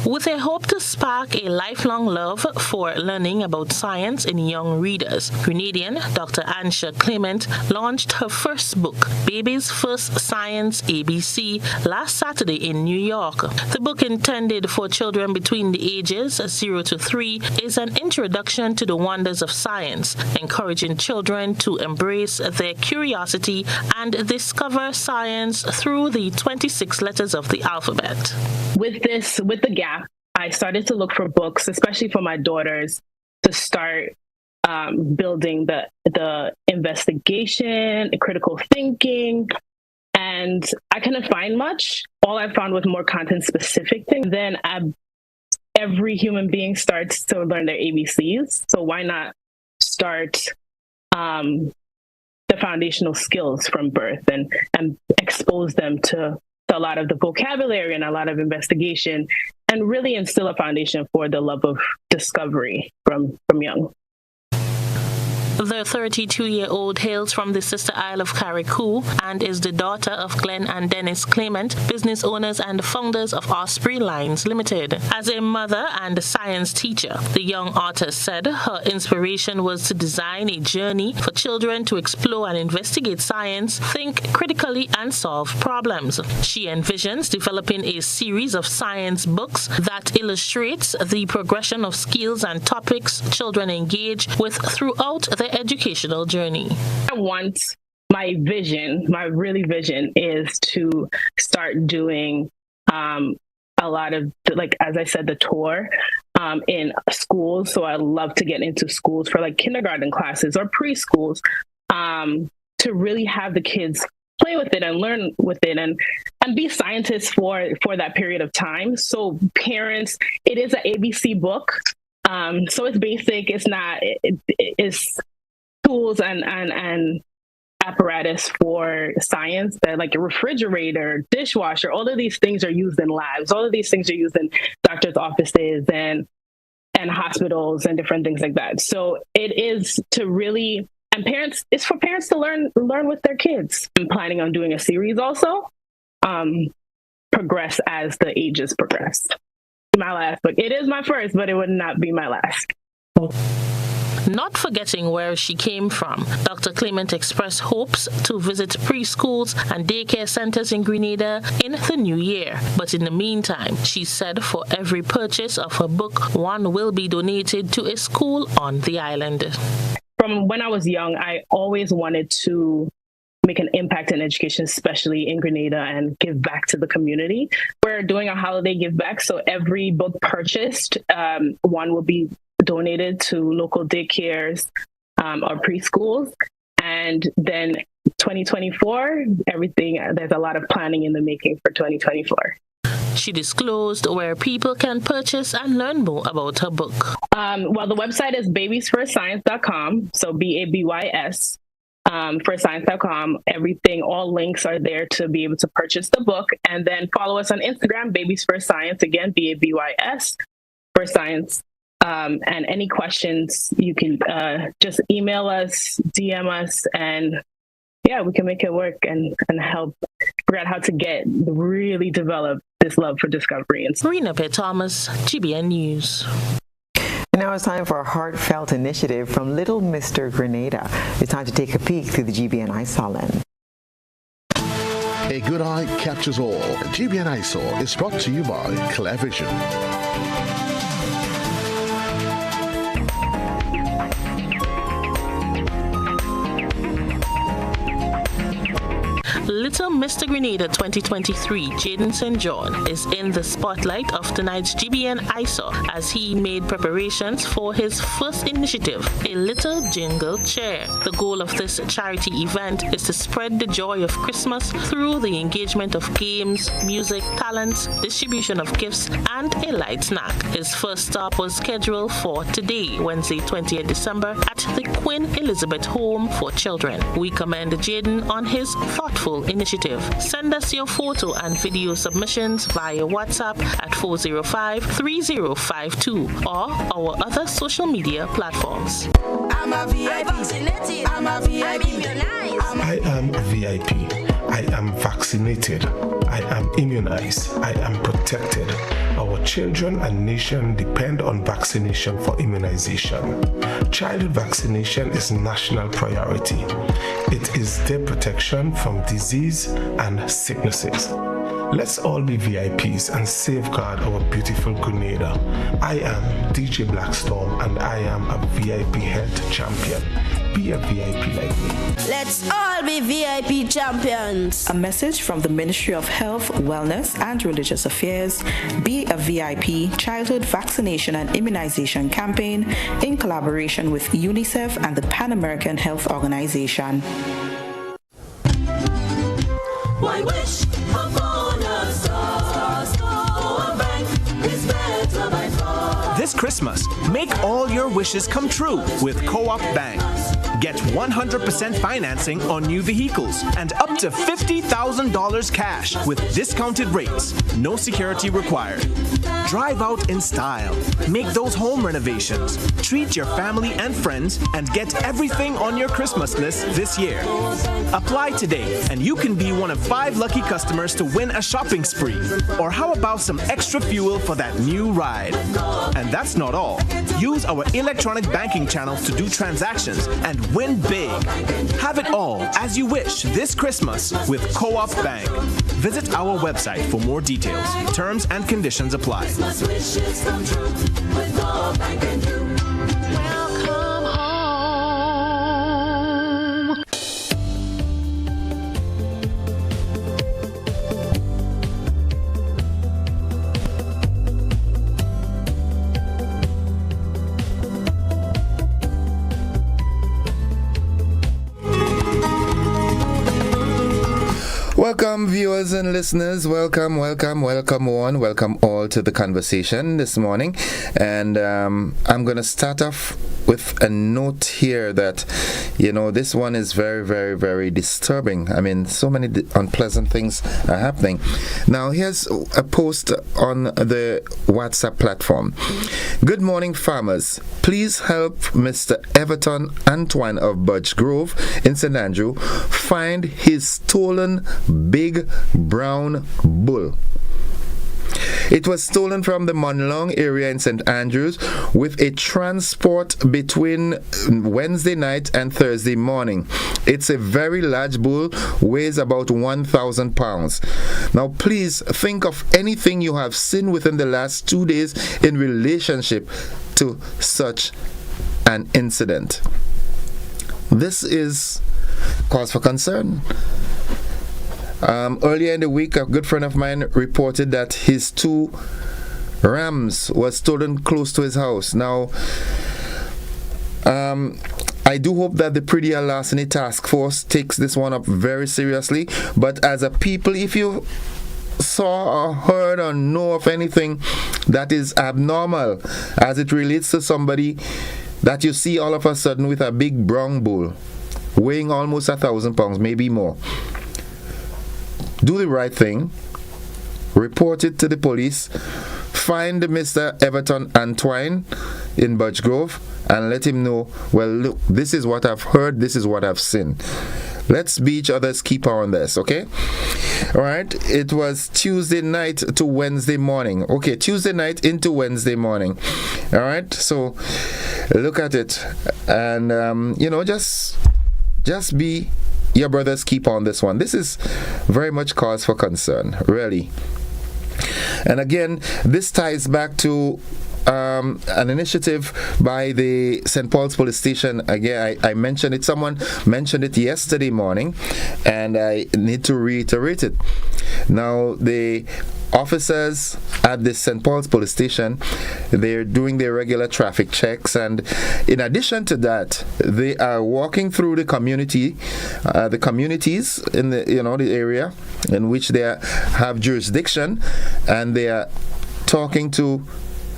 [SPEAKER 11] With a hope to spark a lifelong love for learning about science in young readers, Grenadian Dr. Ansha Clement launched her first book, Baby's First Science ABC, last Saturday in New York. The book, intended for children between the ages 0 to 3, is an introduction to the wonders of science, encouraging children to embrace their curiosity and discover science through the 26 letters of the alphabet.
[SPEAKER 16] With the gap, I started to look for books, especially for my daughters, to start building the investigation, critical thinking, and I couldn't find much. All I found was more content-specific things. Then every human being starts to learn their ABCs, so why not start the foundational skills from birth and expose them to a lot of the vocabulary and a lot of investigation, and really instill a foundation for the love of discovery from young.
[SPEAKER 11] The 32-year-old hails from the sister Isle of Carriacou and is the daughter of Glenn and Dennis Clement, business owners and founders of Osprey Lines Limited. As a mother and a science teacher, the young artist said her inspiration was to design a journey for children to explore and investigate science, think critically, and solve problems. She envisions developing a series of science books that illustrates the progression of skills and topics children engage with throughout their educational journey.
[SPEAKER 16] I want my vision is to start doing a lot of, like, as I said, the tour in schools. So I'd love to get into schools for like kindergarten classes or preschools to really have the kids play with it and learn with it and be scientists for that period of time. So parents, it is an ABC book. So it's basic. It's not. It's tools and apparatus for science, that like a refrigerator, dishwasher, all of these things are used in labs. All of these things are used in doctors' offices and hospitals and different things like that. So it is to really, and parents, it's for parents to learn with their kids. I'm planning on doing a series also, progress as the ages progress. My last book. It is my first, but it would not be my last.
[SPEAKER 11] Not forgetting where she came from, Dr. Clement expressed hopes to visit preschools and daycare centers in Grenada in the new year. But in the meantime, she said for every purchase of her book, one will be donated to a school on the island.
[SPEAKER 16] From when I was young, I always wanted to make an impact in education, especially in Grenada, and give back to the community. We're doing a holiday give back. So every book purchased, one will be donated to local daycares or preschools. And then 2024, there's a lot of planning in the making for 2024.
[SPEAKER 11] She disclosed where people can purchase and learn more about her book.
[SPEAKER 16] Well, the website is babiesforscience.com. So BABYS. For everything, all links are there to be able to purchase the book. And then follow us on Instagram, Babies for Science, again, BABYS for Science. And any questions, you can just email us, DM us, and we can make it work and help figure out how to really develop this love for discovery.
[SPEAKER 11] Marina P. Thomas, GBN News.
[SPEAKER 3] And now it's time for a heartfelt initiative from Little Mr. Grenada. It's time to take a peek through the GBN ISOR lens.
[SPEAKER 17] A good eye captures all. GBN ISOR is brought to you by Clear Vision.
[SPEAKER 11] Little Mr. Grenada 2023, Jaden St. John, is in the spotlight of tonight's GBN ISOR as he made preparations for his first initiative, a little jingle chair. The goal of this charity event is to spread the joy of Christmas through the engagement of games, music, talents, distribution of gifts, and a light snack. His first stop was scheduled for today, Wednesday, 20th December, at the Queen Elizabeth Home for Children. We commend Jaden on his thoughtful initiative. Send us your photo and video submissions via WhatsApp at 405-3052 or our other social media platforms.
[SPEAKER 18] I'm a VIP. I'm a VIP.
[SPEAKER 19] I am a VIP. I am vaccinated. I am immunized. I am protected. Our children and nation depend on vaccination for immunization. Childhood vaccination is national priority. It is their protection from disease and sicknesses. Let's all be VIPs and safeguard our beautiful Grenada. I am DJ Blackstorm and I am a VIP health champion. Be a VIP like me.
[SPEAKER 18] Let's all be VIP champions.
[SPEAKER 20] A message from the Ministry of Health, Wellness and Religious Affairs. Be a VIP Childhood Vaccination and Immunization Campaign in collaboration with UNICEF and the Pan American Health Organization.
[SPEAKER 18] Why wish upon a star, a bank is better by far.
[SPEAKER 21] This Christmas, make all your wishes come true with Co-op Bank. Get 100% financing on new vehicles and up to $50,000 cash with discounted rates. No security required. Drive out in style. Make those home renovations. Treat your family and friends and get everything on your Christmas list this year. Apply today and you can be one of 5 lucky customers to win a shopping spree. Or how about some extra fuel for that new ride? And that's not all. Use our electronic banking channels to do transactions and win big. Have it all as you wish this Christmas with Co-op Bank. Visit our website for more details. Terms and conditions apply.
[SPEAKER 18] Welcome home.
[SPEAKER 1] Welcome, viewers and listeners. Welcome all to the conversation this morning. And I'm going to start off with a note here that, this one is very, very, very disturbing. I mean, so many unpleasant things are happening. Now, here's a post on the WhatsApp platform. Good morning, farmers. Please help Mr. Everton Antoine of Budge Grove in St. Andrew find his stolen big brown bull. It was stolen from the Monlong area in St. Andrews with a transport between Wednesday night and Thursday morning. It's a very large bull, weighs about 1,000 pounds. Now please think of anything you have seen within the last 2 days in relationship to such an incident. This is cause for concern. Earlier in the week, a good friend of mine reported that his 2 rams was stolen close to his house. Now, I do hope that the Predial Larceny Task Force takes this one up very seriously. But as a people, if you saw or heard or know of anything that is abnormal as it relates to somebody that you see all of a sudden with a big brown bull weighing almost 1,000 pounds, maybe more, do the right thing, report it to the police, find Mr. Everton Antoine in Budge Grove and let him know, well, look, this is what I've heard, this is what I've seen. Let's be each other's keeper on this, okay? All right, it was Tuesday night to Wednesday morning. Okay, Tuesday night into Wednesday morning. All right, so look at it. And, just be your brother's keeper on this one. This is very much cause for concern, really. And again, this ties back to an initiative by the St. Paul's Police Station. Again, I mentioned it. Someone mentioned it yesterday morning, and I need to reiterate it. Now, the officers at the St. Paul's Police Station, they're doing their regular traffic checks, and in addition to that, they are walking through the communities in the area in which they have jurisdiction, and they are talking to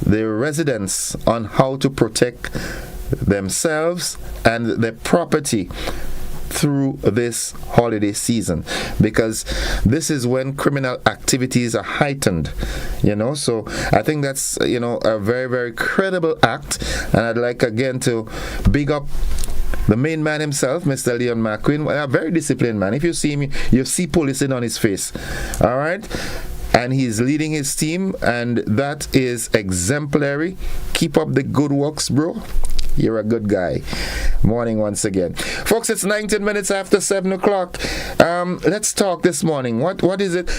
[SPEAKER 1] the residents on how to protect themselves and their property through this holiday season, because this is when criminal activities are heightened, so I think that's a very, very credible act. And I'd like again to big up the main man himself, Mr. Leon McQueen, a very disciplined man. If you see him, you see policing on his face. All right, and he's leading his team, and that is exemplary. Keep up the good works, bro. You're a good guy. Morning once again. Folks, it's 19 minutes after 7 o'clock. Let's talk this morning. What is it?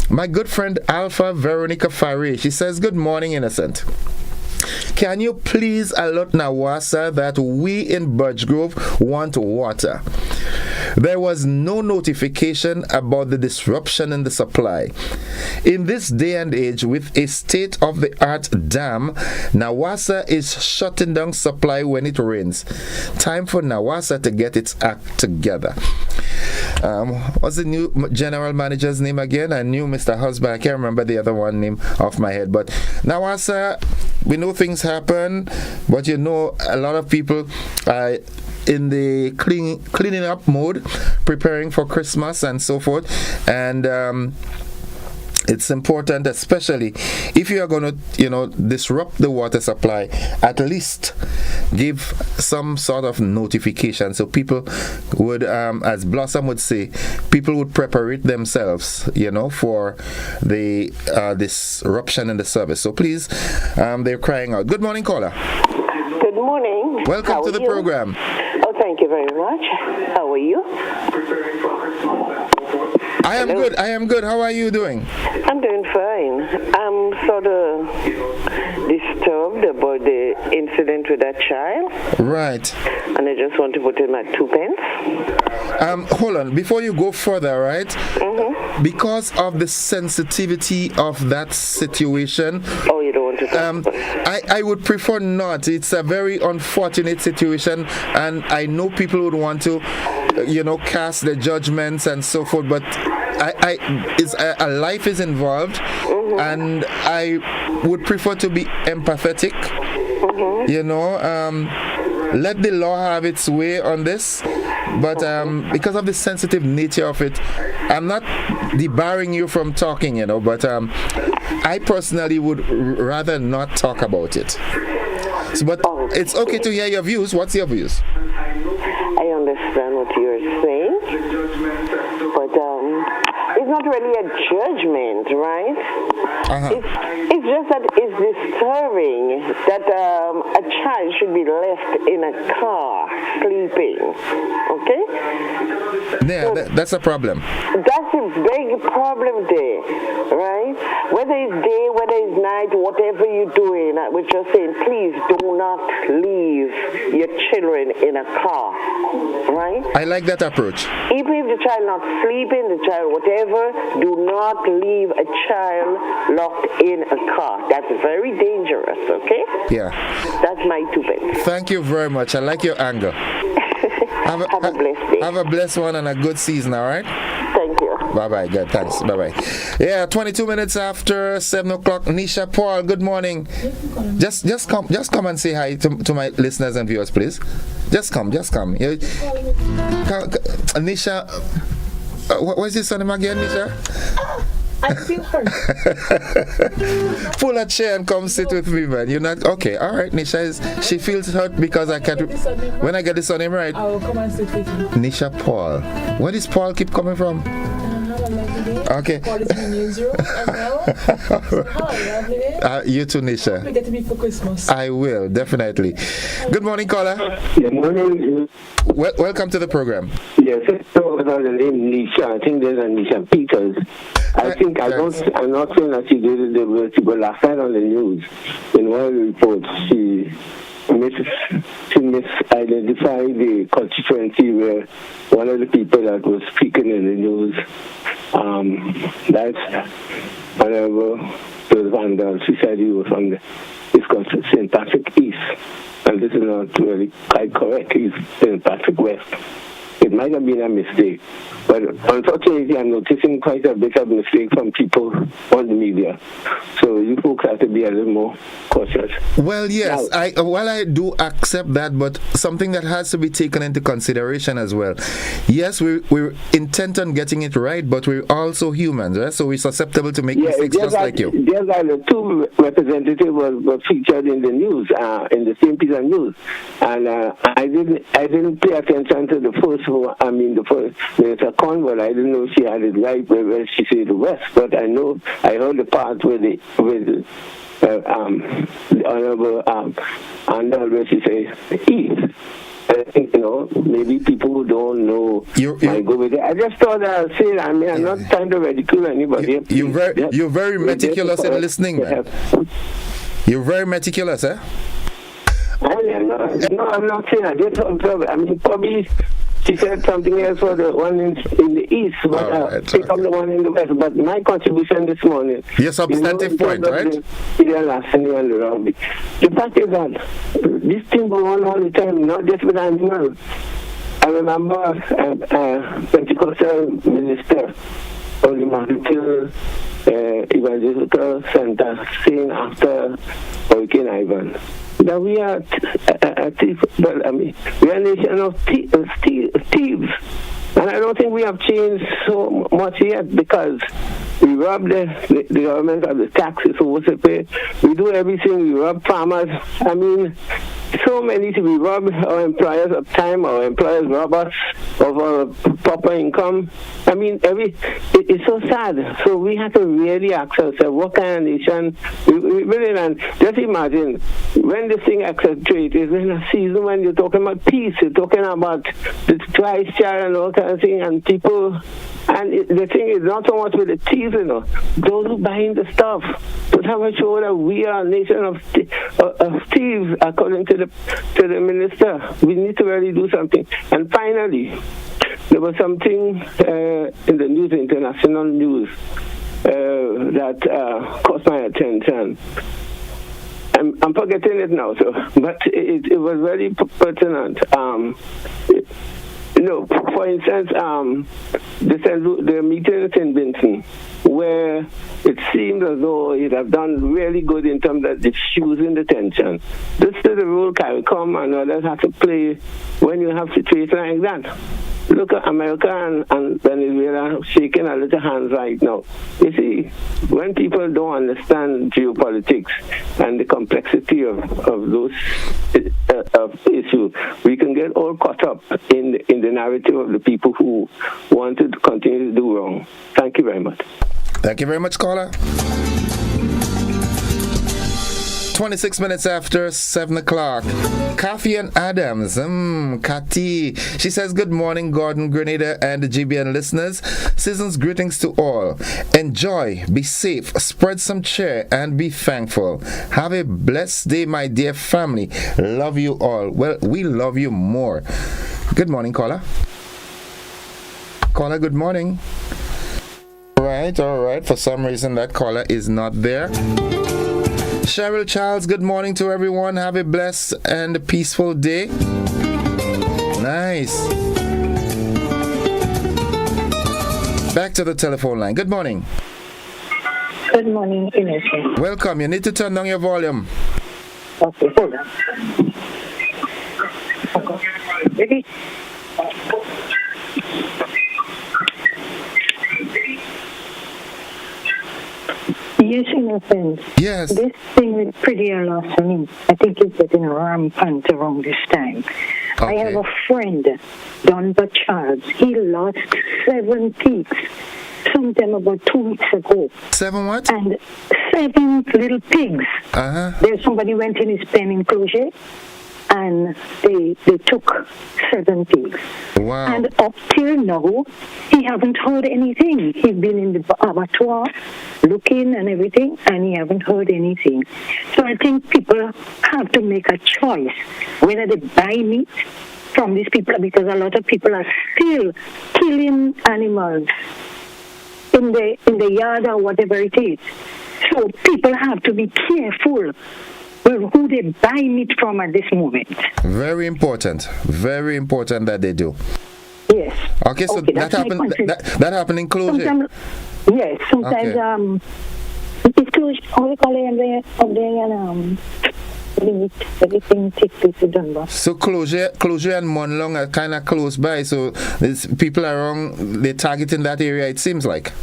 [SPEAKER 1] My good friend Alpha Veronica Farre, she says, good morning, Innocent. Can you please alert Nawasa that we in Budge Grove want water? There was no notification about the disruption in the supply. In this day and age, with a state-of-the-art dam, Nawasa is shutting down supply when it rains. Time for Nawasa to get its act together. What's the new general manager's name again? I knew Mr. Husband. I can't remember the other one name off my head. But Nawasa, we know things happen, but a lot of people are in the cleaning up mode, preparing for Christmas and so forth. And it's important, especially if you are going to, disrupt the water supply, at least give some sort of notification so people would, as Blossom would say, people would prepare themselves, for the disruption in the service. So please, they're crying out. Good morning, caller.
[SPEAKER 2] Good morning.
[SPEAKER 1] Welcome to the program.
[SPEAKER 2] Oh, thank you very much. How are you?
[SPEAKER 1] I am good. I am good. How are you doing?
[SPEAKER 2] I'm doing fine. I'm sort of disturbed about the incident with that child.
[SPEAKER 1] Right.
[SPEAKER 2] And I just want to put in my 2 pence.
[SPEAKER 1] Hold on. Before you go further, right?
[SPEAKER 2] Mm-hmm.
[SPEAKER 1] Because of the sensitivity of that situation.
[SPEAKER 2] Oh, you don't want to talk about it?
[SPEAKER 1] I would prefer not. It's a very unfortunate situation, and I know people would want to, cast their judgments and so forth, but a life is involved, mm-hmm. and I would prefer to be empathetic. Mm-hmm. Let the law have its way on this, but because of the sensitive nature of it, I'm not debarring you from talking, but I personally would rather not talk about it. So, but it's okay to hear your views. What's your views?
[SPEAKER 2] I understand what you're saying, but it's not really a judgment, right?
[SPEAKER 1] Uh-huh.
[SPEAKER 2] It's just that it's disturbing that a child should be left in a car sleeping, okay?
[SPEAKER 1] Yeah, so that's a problem.
[SPEAKER 2] That's a big problem there, right? Whether it's day, whether it's night, whatever you're doing, saying, please do not leave your children in a car, right?
[SPEAKER 1] I like that approach.
[SPEAKER 2] Even if the child not sleeping, the child whatever, do not leave a child locked in a car. That's very dangerous, okay?
[SPEAKER 1] Yeah.
[SPEAKER 2] That's my 2 bits.
[SPEAKER 1] Thank you very much. I like your anger.
[SPEAKER 2] Have a blessed day.
[SPEAKER 1] Have a blessed one and a good season, all right?
[SPEAKER 2] Thank you.
[SPEAKER 1] Bye-bye. Good. Thanks. Bye-bye. Yeah, 22 minutes after 7 o'clock. Nisha Paul, good morning. Just come and say hi to my listeners and viewers, please. Just come. Nisha, what's your name again, Nisha?
[SPEAKER 4] I feel hurt.
[SPEAKER 1] Pull a chair and come sit with me, man. You're not okay. All right, Nisha she feels hurt because I can't. When I get the surname right,
[SPEAKER 4] I will come and sit with you.
[SPEAKER 1] Nisha Paul. Where does Paul keep coming from? Okay.
[SPEAKER 4] Paul is in the newsroom as well. So, hi, lovely day.
[SPEAKER 1] You too, Nisha.
[SPEAKER 4] We get to be for Christmas.
[SPEAKER 1] I will, definitely. Good morning, caller.
[SPEAKER 5] Good morning.
[SPEAKER 1] Welcome to the program.
[SPEAKER 5] Yes, so about the name Nisha. I think there's a Nisha Peters. I'm not saying that she did it the worst, but last night on the news, in one of the reports, she misidentified the constituency where one of the people that was speaking in the news, that's Honorable Vandal. She said he was from it's called St. Patrick East, and this is not really quite correct. He's St. Patrick West. It might have been a mistake, but unfortunately I'm noticing quite a bit of mistake from people on the media. So you folks have to be a little more cautious.
[SPEAKER 1] Well, yes, I do accept that, but something that has to be taken into consideration as well. Yes, we're intent on getting it right, but we're also humans, right? So we're susceptible to make mistakes just like you.
[SPEAKER 5] There's the two representatives were featured in the news, in the same piece of news, and I didn't pay attention to the first one. I mean, the first Minister Cornwall. I didn't know she had it right where she said the West, but I heard the part where the Honorable Andal where she says East. I think, maybe people who don't know might go with it. I just thought I'd say that. I mean, I'm not trying to ridicule anybody.
[SPEAKER 1] You're very meticulous in listening, man. You're very meticulous, eh?
[SPEAKER 5] I'm not saying I did something. I mean, probably she said something else for the one in the east, but pick up the one in the west. But my contribution this morning.
[SPEAKER 1] Your substantive point, right?
[SPEAKER 5] The fact is that this thing goes on all the time, not just with animals. I remember Pentecostal minister of the Marketing Evangelical Center saying after Hurricane Ivan that we are we are a nation of thieves. And I don't think we have changed so much yet because we rob the government of the taxes for what they pay. We do everything. We rob farmers. I mean, so many things. We rob our employers of time. Our employers rob us of our proper income. I mean, it's so sad. So we have to really ask ourselves, what kind of nation we really and just imagine when this thing accentuates is in a season when you're talking about peace, you're talking about the twice child and all kind of thing, and people. And the thing is not so much with the thieves, those who buying the stuff. But how much sure that we are a nation of thieves, according to the minister. We need to really do something. And finally, there was something in the news, international news, that caught my attention. I'm forgetting it now, but it was very pertinent. For instance, the meetings in Benton, where it seemed as though it have done really good in terms of diffusing the tension. This is the role CARICOM and others have to play when you have situations like that. Look at America and Venezuela shaking a little hands right now. You see, when people don't understand geopolitics and the complexity of those issues, we can get all caught up in the narrative of the people who wanted to continue to do wrong. Thank you very much.
[SPEAKER 1] Thank you very much, caller. 26 minutes after 7 o'clock. Kathy and Adams. Kathy. She says, good morning, Gordon, Grenada, and the GBN listeners. Season's greetings to all. Enjoy, be safe, spread some cheer, and be thankful. Have a blessed day, my dear family. Love you all. Well, we love you more. Good morning, caller. Caller, good morning. All right. For some reason, that caller is not there. Cheryl Charles, good morning to everyone. Have a blessed and peaceful day. Nice. Back to the telephone line. Good morning.
[SPEAKER 6] Good morning, Innocent.
[SPEAKER 1] Welcome. You need to turn down your volume.
[SPEAKER 6] Okay, hold on. Ready? Yes, Innocent.
[SPEAKER 1] Yes.
[SPEAKER 6] This thing with pretty loss for me, I think it's getting rampant around this time.
[SPEAKER 1] Okay.
[SPEAKER 6] I have a friend, Don Charles. He lost 7 pigs sometime about 2 weeks ago.
[SPEAKER 1] 7 what?
[SPEAKER 6] And 7 little pigs.
[SPEAKER 1] Uh-huh.
[SPEAKER 6] There's somebody went in his pen enclosure and they took 7 pigs.
[SPEAKER 1] Wow.
[SPEAKER 6] And up till now, he haven't heard anything. He's been in the abattoir looking and everything, and he haven't heard anything. So I think people have to make a choice whether they buy meat from these people, because a lot of people are still killing animals in the yard or whatever it is. So people have to be careful who they buy meat from at this moment.
[SPEAKER 1] Very important that they do.
[SPEAKER 6] Yes.
[SPEAKER 1] Okay, so that happened in Closure.
[SPEAKER 6] Yes, sometimes it's Closure. How we call it up there and everything takes place in Dunbar.
[SPEAKER 1] So Closure and Monlong are kind of close by, so there's people around, they target in that area, it seems like.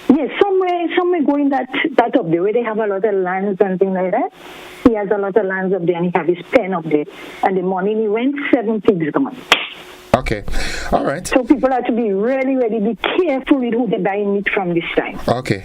[SPEAKER 6] Yes, somewhere going that up there where they have a lot of lands and things like that. He has a lot of lands up there and he have his pen up there. And the morning he went, 7 pigs gone.
[SPEAKER 1] Okay. All right.
[SPEAKER 6] So people have to be really, be careful with who they buy meat from this time.
[SPEAKER 1] Okay.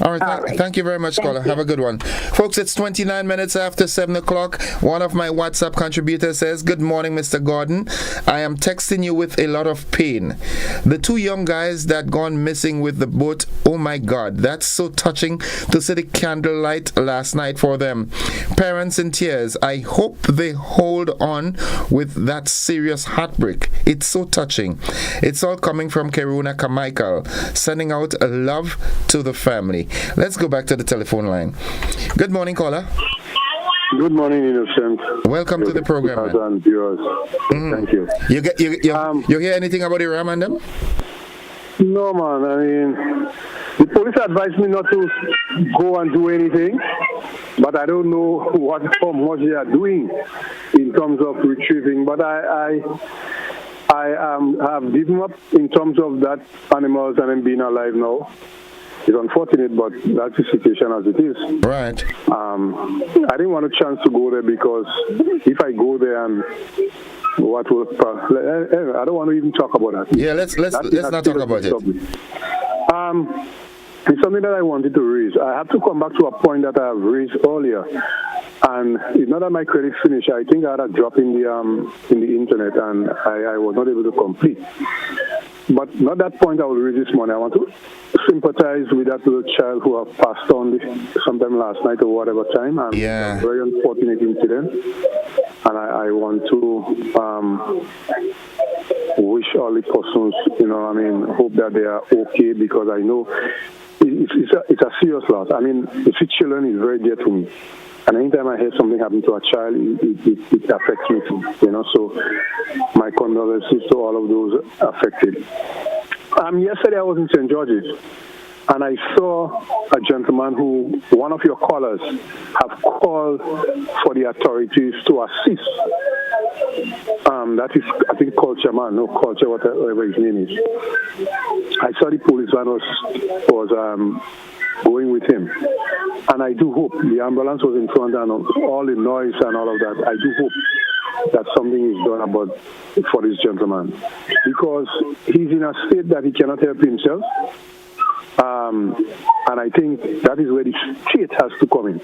[SPEAKER 1] All right. Thank you very much, caller. Have a good one. Folks, it's 29 minutes after 7 o'clock. One of my WhatsApp contributors says, good morning, Mr. Gordon. I am texting you with a lot of pain. The 2 young guys that gone missing with the boat, oh my God, that's so touching to see the candlelight last night for them. Parents in tears. I hope they hold on with that serious heartbreak. It's so touching. It's all coming from Keruna Carmichael, sending out a love to the family. Let's go back to the telephone line. Good morning, caller.
[SPEAKER 22] Good morning, Innocent.
[SPEAKER 1] Welcome to the program, man.
[SPEAKER 22] And viewers. Thank you.
[SPEAKER 1] You hear anything about Iram and them?
[SPEAKER 22] No, man. I mean, the police advised me not to go and do anything, but I don't know how much they are doing in terms of retrieving. But I have given up in terms of that animals and them being alive now. It's unfortunate, but that's the situation as it is.
[SPEAKER 1] Right.
[SPEAKER 22] I didn't want a chance to go there because if I go there and what will I don't want to even talk about that.
[SPEAKER 1] Yeah, let's not talk about it.
[SPEAKER 22] It's something that I wanted to raise. I have to come back to a point that I have raised earlier, and it's not that my credit finished. I think I had a drop in the internet, and I was not able to complete. But not that point I will raise this morning. I want to sympathize with that little child who have passed on sometime last night or whatever time, and a very unfortunate incident. And I want to wish all the persons, hope that they are okay, because I know it's a serious loss. I mean, the 6 children is very dear to me. And anytime I hear something happen to a child, it affects me too, So my condolences to all of those affected. Yesterday I was in St. George's, and I saw a gentleman who, one of your callers, have called for the authorities to assist. That is, I think, Culture whatever his name is. I saw the police van was going with him. And I do hope, the ambulance was in front and all the noise and all of that, I do hope that something is done for this gentleman. Because he's in a state that he cannot help himself. And I think that is where the state has to come in.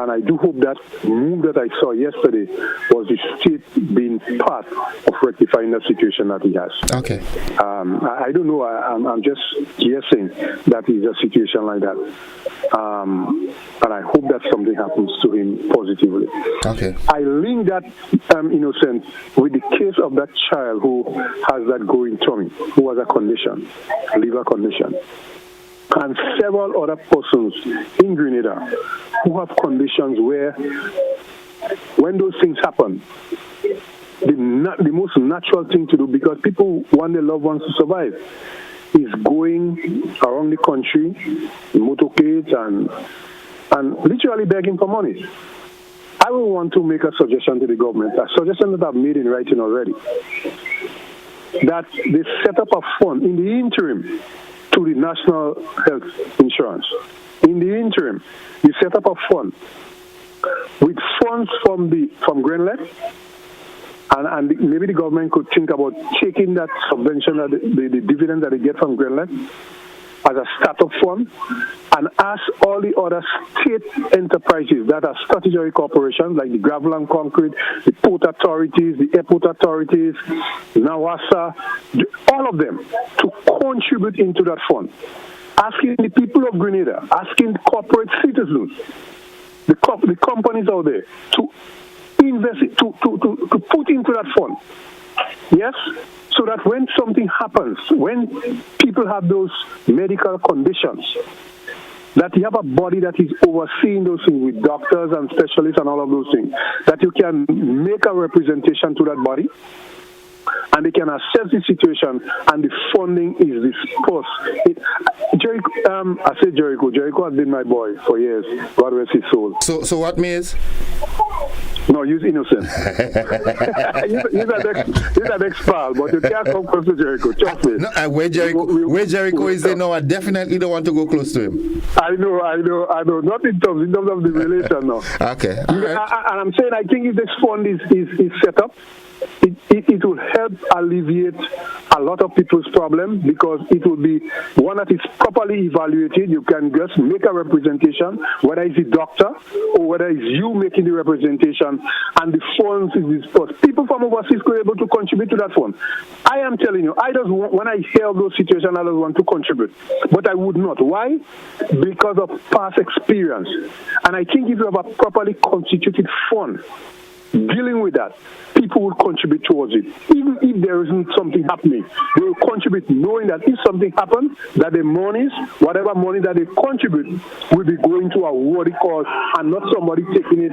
[SPEAKER 22] And I do hope that move that I saw yesterday was the state being part of rectifying the situation that he has.
[SPEAKER 1] Okay.
[SPEAKER 22] I don't know. I'm just guessing that is a situation like that. And I hope that something happens to him positively.
[SPEAKER 1] Okay.
[SPEAKER 22] I link that, Innocent, with the case of that child who has that growing tummy, who has a condition, liver condition, and several other persons in Grenada who have conditions where, when those things happen, the most natural thing to do, because people want their loved ones to survive, is going around the country in motorcades and literally begging for money. I will want to make a suggestion to the government, a suggestion that I've made in writing already, that they set up a fund in the interim to the National Health Insurance. In the interim, they set up a fund with funds from Grenada, and maybe the government could think about taking that subvention, the dividend that they get from Grenada, as a startup fund, and ask all the other state enterprises that are statutory corporations like the Gravel and Concrete, the Port Authorities, the Airport Authorities, NAWASA, all of them to contribute into that fund. Asking the people of Grenada, asking corporate citizens, the companies out there to invest, to put into that fund. Yes? So that when something happens, when people have those medical conditions, that you have a body that is overseeing those things with doctors and specialists and all of those things, that you can make a representation to that body, and they can assess the situation, and the funding is dispersed. Jericho has been my boy for years. God rest his soul.
[SPEAKER 1] So what means?
[SPEAKER 22] No, use Innocent. he's an ex-pal, but you can't come close to Jericho. Trust me.
[SPEAKER 1] No, where Jericho is there now, I definitely don't want to go close to him.
[SPEAKER 22] I know. Not in terms of the relation, no.
[SPEAKER 1] Okay. All right.
[SPEAKER 22] And I'm saying, I think if this fund is set up, it will help alleviate a lot of people's problems, because it will be one that is properly evaluated. You can just make a representation, whether it's a doctor or whether it's you making the representation, and the funds is dispersed. People from overseas could be able to contribute to that fund. I am telling you, when I hear of those situations, I don't want to contribute. But I would not. Why? Because of past experience. And I think if you have a properly constituted fund dealing with that, people will contribute towards it. Even if there isn't something happening, they will contribute knowing that if something happens, that the monies, whatever money that they contribute, will be going to a worthy cause and not somebody taking it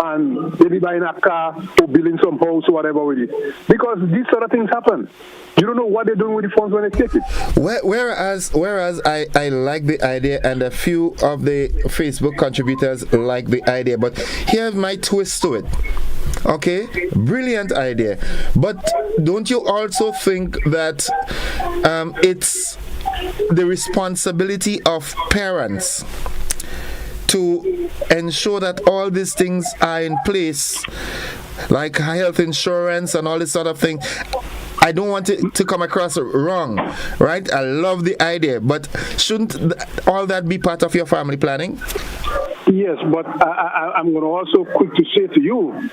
[SPEAKER 22] and maybe buying a car or building some house or whatever with it. Because these sort of things happen. You don't know what they're doing with the funds when they take it.
[SPEAKER 1] Whereas I like the idea, and a few of the Facebook contributors like the idea, but here's my twist to it. Okay, brilliant idea, but don't you also think that it's the responsibility of parents to ensure that all these things are in place, like health insurance and all this sort of thing? I don't want it to come across wrong, right? I love the idea, but shouldn't all that be part of your family planning?
[SPEAKER 22] Yes, but I'm going to also quick to say to you,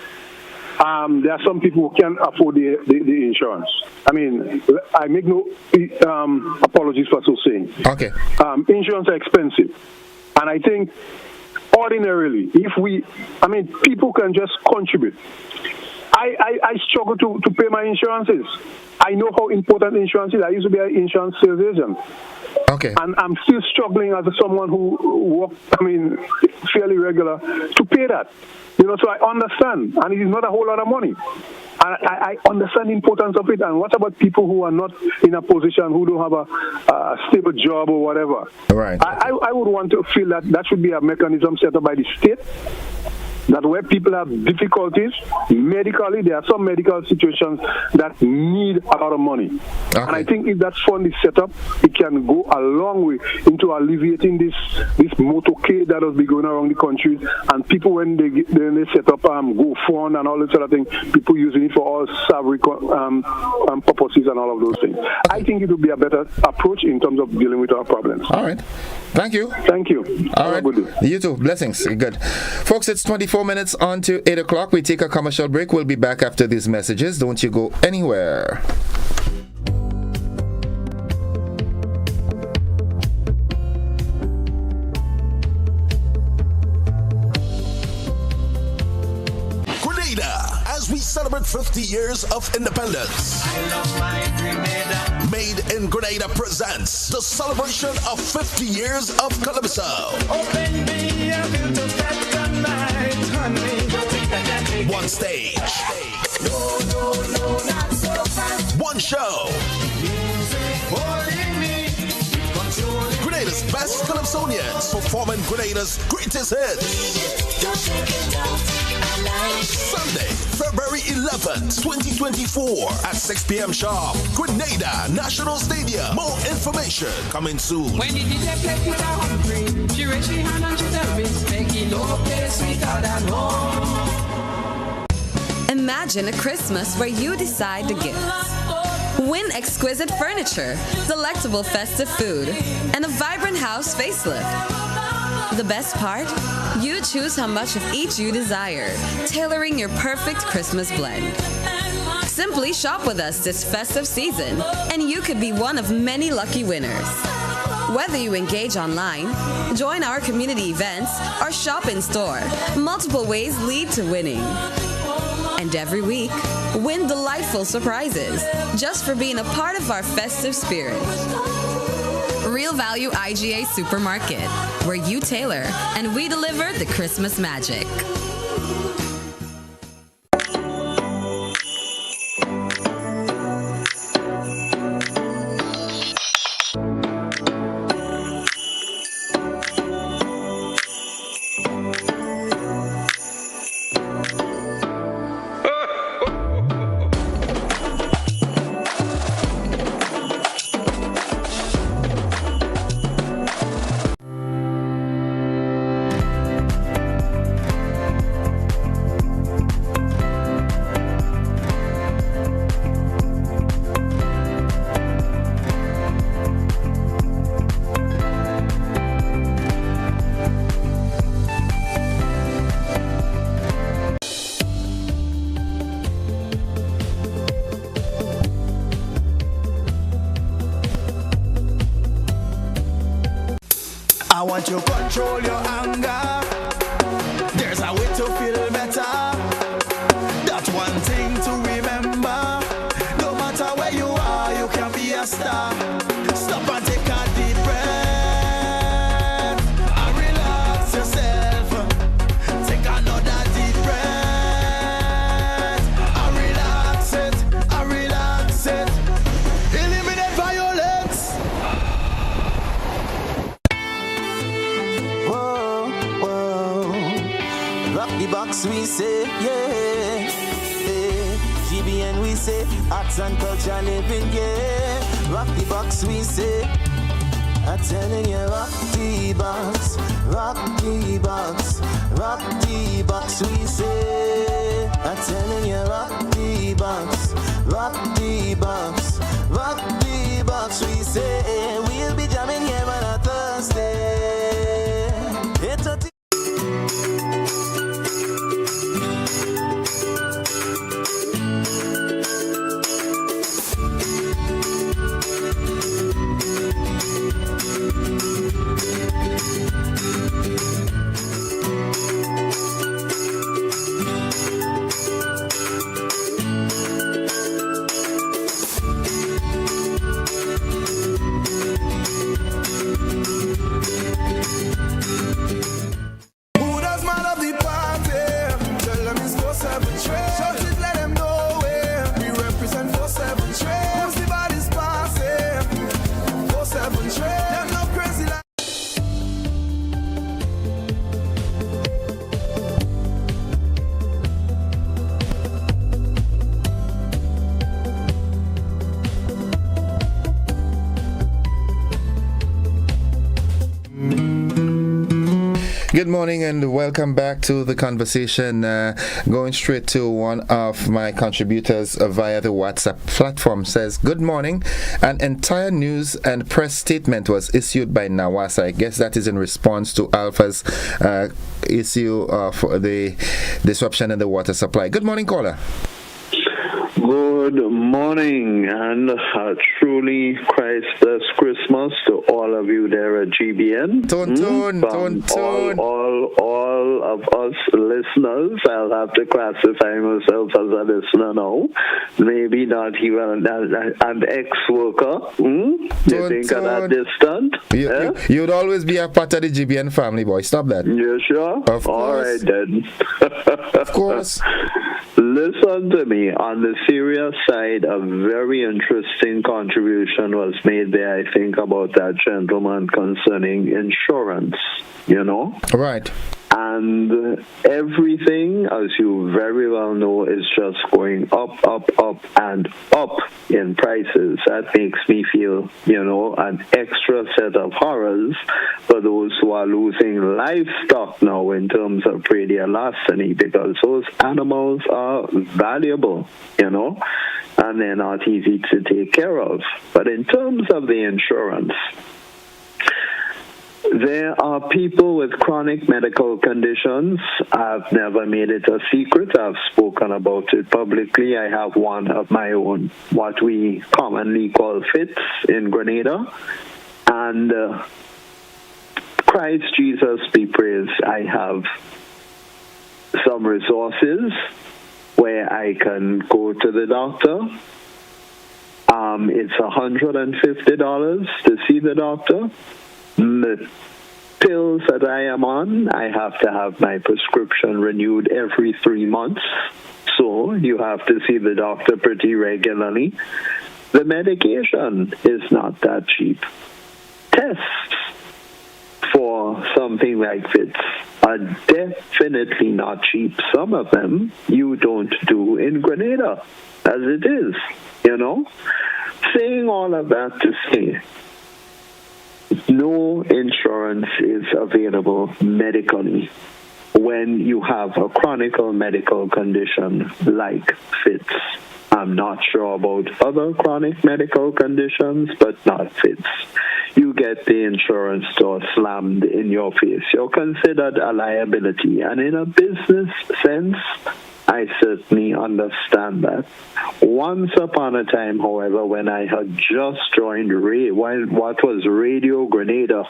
[SPEAKER 22] there are some people who can't afford the insurance. I mean, I make no apologies for so saying.
[SPEAKER 1] Okay.
[SPEAKER 22] Insurance are expensive. And I think ordinarily, people can just contribute. I struggle to pay my insurances. I know how important insurance is. I used to be an insurance sales agent.
[SPEAKER 1] Okay.
[SPEAKER 22] And I'm still struggling as someone who works, fairly regular, to pay that. So I understand, and it is not a whole lot of money. And I understand the importance of it. And what about people who are not in a position, who don't have a stable job or whatever?
[SPEAKER 1] Right.
[SPEAKER 22] I would want to feel that should be a mechanism set up by the state, that where people have difficulties medically, there are some medical situations that need a lot of money. Okay. And I think if that fund is set up, it can go a long way into alleviating this motorcade that has been going around the country. And people, when they set up GoFund and all this sort of thing, people using it for all salary purposes and all of those things. I think it would be a better approach in terms of dealing with our problems.
[SPEAKER 1] All right. Thank you.
[SPEAKER 22] Thank you.
[SPEAKER 1] All right. You too. Blessings. Good. Folks, it's 24 minutes on to 8 o'clock. We take a commercial break. We'll be back after these messages. Don't you go anywhere.
[SPEAKER 17] As we celebrate 50 years of independence, Made in Grenada presents the celebration of 50 years of Calypso. One stage, one show. Grenada's best Calypsonians performing Grenada's greatest hits. Sunday, February 11th, 2024 at 6 p.m. sharp. Grenada National Stadium. More information coming soon.
[SPEAKER 18] When the DJ play Peter Humphrey, she raise her hand and she tell me, making no play sweeter than home.
[SPEAKER 7] Imagine a Christmas where you decide the gifts. Win exquisite furniture, delectable festive food, and a vibrant house facelift. The best part? You choose how much of each you desire, tailoring your perfect Christmas blend. Simply shop with us this festive season, and you could be one of many lucky winners. Whether you engage online, join our community events, or shop in store, multiple ways lead to winning. And every week, win delightful surprises just for being a part of our festive spirit. Real Value IGA Supermarket, where you tailor and we deliver the Christmas magic.
[SPEAKER 18] I want you to control your anger. There's a way to feel better. That's one thing to remember. No matter where you are, you can be a star. Stop and take a deep breath and relax yourself. Take another deep breath and relax it, and relax it. Eliminate violence. Rock the box, we say, yeah. GBN, we say, arts and culture living, yeah. Rock the box, we say. I'm telling you, rock the box, rock the box, rock the box, we say. I'm telling you, rock the box, rock the box, rock the box, we say. We'll be jamming here on a Thursday. It's a
[SPEAKER 1] Good morning and welcome back to the conversation. Going straight to one of my contributors via the WhatsApp platform says, good morning. An entire news and press statement was issued by NAWASA. I guess that is in response to Alpha's issue for the disruption in the water supply. Good morning, caller.
[SPEAKER 8] Good morning, and truly Christmas Christmas to all of you there at GBN. All of us listeners, I'll have to classify myself as a listener now. Maybe not even an ex-worker. You think of that distant?
[SPEAKER 1] You'd always be a part of the GBN family, boy. Stop that.
[SPEAKER 8] You sure?
[SPEAKER 1] Of course.
[SPEAKER 8] All right, then.
[SPEAKER 1] Of course.
[SPEAKER 8] Listen to me. On the serious side, a very interesting contribution was made there, I think, about that gentleman concerning insurance,
[SPEAKER 1] Right.
[SPEAKER 8] And everything, as you very well know, is just going up, and up in prices. That makes me feel, an extra set of horrors for those who are losing livestock now in terms of radiolacity, because those animals are valuable, and they're not easy to take care of. But in terms of the insurance, there are people with chronic medical conditions. I've never made it a secret. I've spoken about it publicly. I have one of my own, what we commonly call fits in Grenada. And Christ Jesus be praised, I have some resources where I can go to the doctor. It's $150 to see the doctor. The pills that I am on, I have to have my prescription renewed every 3 months. So you have to see the doctor pretty regularly. The medication is not that cheap. Tests for something like this are definitely not cheap. Some of them you don't do in Grenada, as it is, Saying all of that to say, no insurance is available medically when you have a chronic medical condition like fits. I'm not sure about other chronic medical conditions, but not fits. You get the insurance door slammed in your face. You're considered a liability. And in a business sense, I certainly understand that. Once upon a time, however, when I had just joined what was Radio Grenada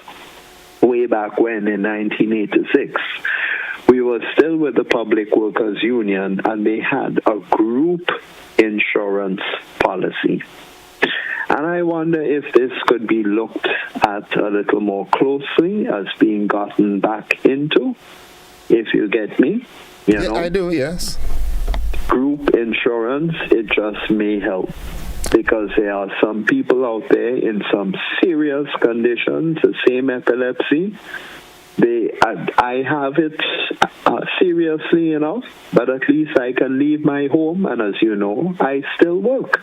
[SPEAKER 8] way back when in 1986, we were still with the Public Workers Union, and they had a group insurance policy. And I wonder if this could be looked at a little more closely as being gotten back into, if you get me.
[SPEAKER 1] I do, yes.
[SPEAKER 8] Group insurance, it just may help, because there are some people out there in some serious conditions, the same epilepsy. I have it seriously enough, but at least I can leave my home, and as you know, I still work.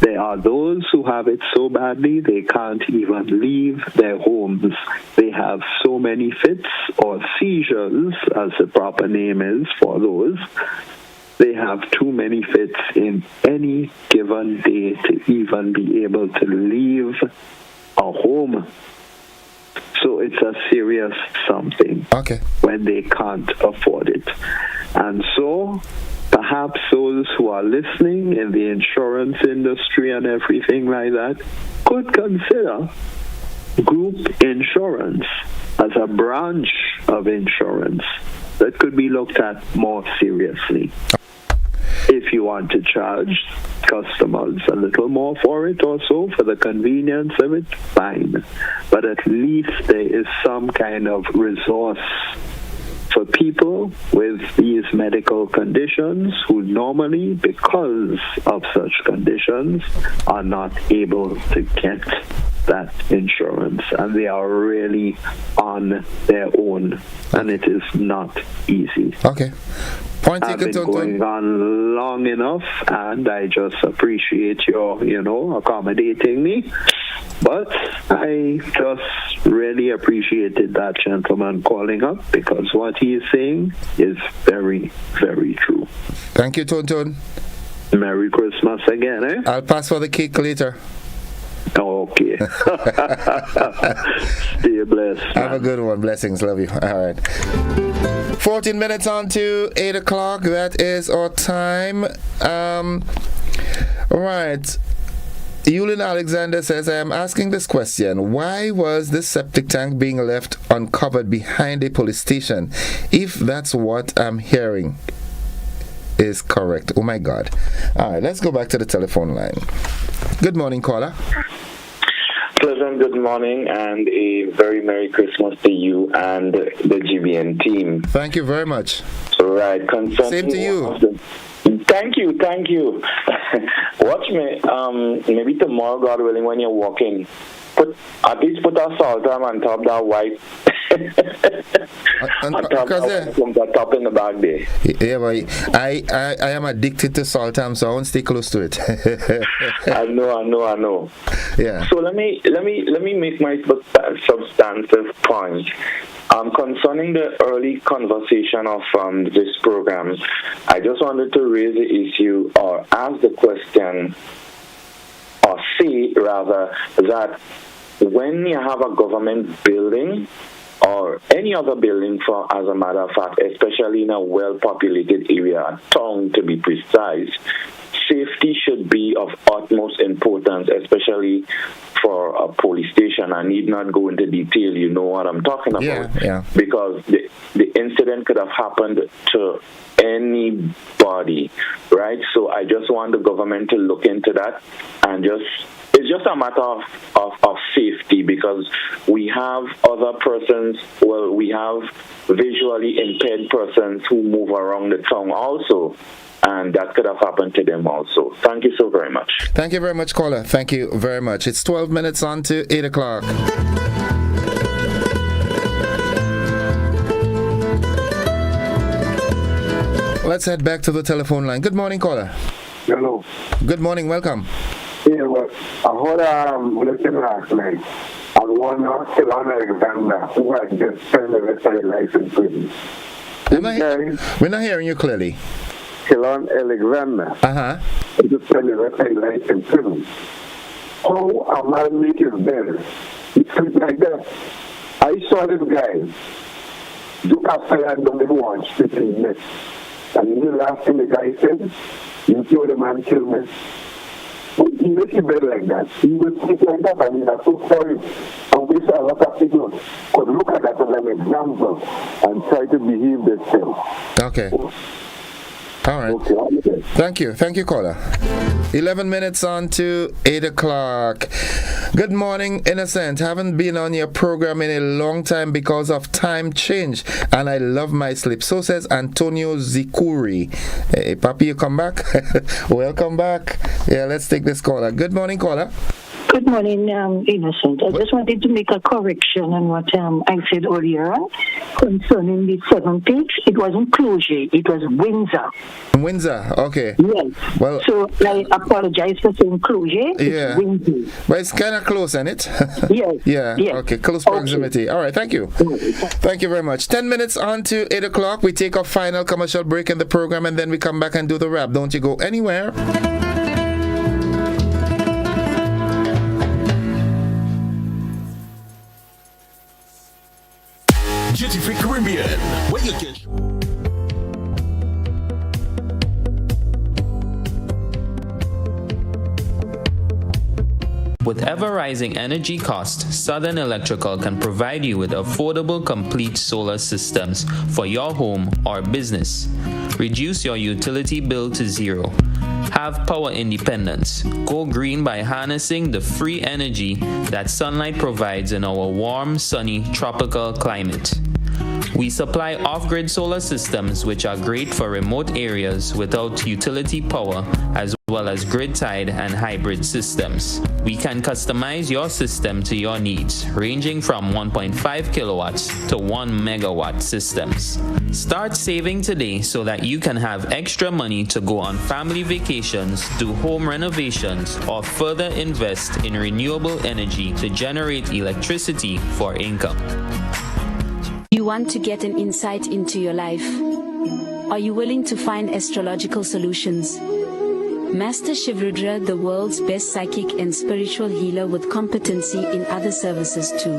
[SPEAKER 8] There are those who have it so badly they can't even leave their homes. They have so many fits or seizures, as the proper name is for those. They have too many fits in any given day to even be able to leave a home. So it's a serious something when they can't afford it. And so perhaps those who are listening in the insurance industry and everything like that could consider group insurance as a branch of insurance that could be looked at more seriously. If you want to charge customers a little more for it or so, for the convenience of it, fine. But at least there is some kind of resource for people with these medical conditions who normally, because of such conditions, are not able to get that insurance, and they are really on their own, and it is not easy.
[SPEAKER 1] Okay. Point
[SPEAKER 8] I've been going on long enough, and I just appreciate your, accommodating me. But I just really appreciated that gentleman calling up because what he is saying is very, very true.
[SPEAKER 1] Thank you, Tonton.
[SPEAKER 8] Merry Christmas again, eh?
[SPEAKER 1] I'll pass for the cake later.
[SPEAKER 8] Okay. Stay blessed.
[SPEAKER 1] Have a good one. Blessings. Love you. All right. 14 minutes on to 8 o'clock. That is our time. All right. Yulin Alexander says, I am asking this question. Why was this septic tank being left uncovered behind a police station? If that's what I'm hearing is correct. Oh my God. All right, let's go back to the telephone line. Good morning, caller.
[SPEAKER 10] Pleasant good morning and a very Merry Christmas to you and the GBN team.
[SPEAKER 1] Thank you very much.
[SPEAKER 10] Right.
[SPEAKER 1] Same to you.
[SPEAKER 10] Thank you. Watch me. Maybe tomorrow, God willing, when you're walking, at least put a salt on top that white. On top in the bag there.
[SPEAKER 1] Yeah, but I am addicted to Saltam, so I won't stay close to it.
[SPEAKER 10] I know.
[SPEAKER 1] Yeah.
[SPEAKER 10] So let me make my substantive point. Concerning the early conversation of this program, I just wanted to raise the issue or ask the question, or say rather, that when you have a government building or any other building, for as a matter of fact, especially in a well-populated area, a town to be precise, safety should be of utmost importance, especially for a police station. I need not go into detail, you know what I'm talking about.
[SPEAKER 1] Yeah.
[SPEAKER 10] Because the incident could have happened to anybody, right? So I just want the government to look into that and it's just a matter of safety, because we have other persons, we have visually impaired persons who move around the town also, and that could have happened to them also. Thank you so very much.
[SPEAKER 1] Thank you very much, caller. Thank you very much. It's 12 minutes on to 8 o'clock. Let's head back to the telephone line. Good morning, caller.
[SPEAKER 22] Hello.
[SPEAKER 1] Good morning. Welcome.
[SPEAKER 22] Yeah, well, I heard listen last night. And one still on Alexander who had just spent the rest of his life in prison.
[SPEAKER 1] We're not hearing you clearly.
[SPEAKER 22] Kilon Alexander. He just spent the rest of his life in prison. How a man make his bed? It's like that. I saw this guy look outside and don't want to spit in his neck. And the last thing the guy said, you kill the man, kill me. He makes it better like that. He will speak like that, and that's so sorry. And we saw a lot of people could look at that as an example and try to behave themselves.
[SPEAKER 1] Okay. All right.
[SPEAKER 22] Okay.
[SPEAKER 1] Thank you, caller. 11 minutes on to 8 o'clock. Good morning, Innocent. Haven't been on your program in a long time because of time change, and I love my sleep. So says Antonio Zikuri. Hey, Papi, you come back? Welcome back. Yeah, let's take this caller. Good morning, caller.
[SPEAKER 6] Good morning, Innocent. I just wanted to make a correction on what I said earlier on concerning the 17th. It wasn't Cloger, it was Windsor.
[SPEAKER 1] Windsor, okay.
[SPEAKER 6] Yes.
[SPEAKER 1] Well,
[SPEAKER 6] so I apologize for saying Cloger.
[SPEAKER 1] Yeah.
[SPEAKER 6] It's Windsor.
[SPEAKER 1] But it's kind of close, isn't it?
[SPEAKER 6] Yes.
[SPEAKER 1] Yeah.
[SPEAKER 6] Yes.
[SPEAKER 1] Okay. Close proximity. All right. Thank you. Thank you very much. 10 minutes on to 8 o'clock. We take our final commercial break in the program, and then we come back and do the wrap. Don't you go anywhere.
[SPEAKER 17] Duty Free Caribbean, where you can.
[SPEAKER 12] With ever-rising energy costs, Southern Electrical can provide you with affordable, complete solar systems for your home or business. Reduce your utility bill to zero. Have power independence. Go green by harnessing the free energy that sunlight provides in our warm, sunny, tropical climate. We supply off-grid solar systems which are great for remote areas without utility power, as well as grid-tied and hybrid systems. We can customize your system to your needs, ranging from 1.5 kilowatts to 1 megawatt systems. Start saving today so that you can have extra money to go on family vacations, do home renovations, or further invest in renewable energy to generate electricity for income.
[SPEAKER 14] You want to get an insight into your life? Are you willing to find astrological solutions? Master Shivrudra, the world's best psychic and spiritual healer with competency in other services too.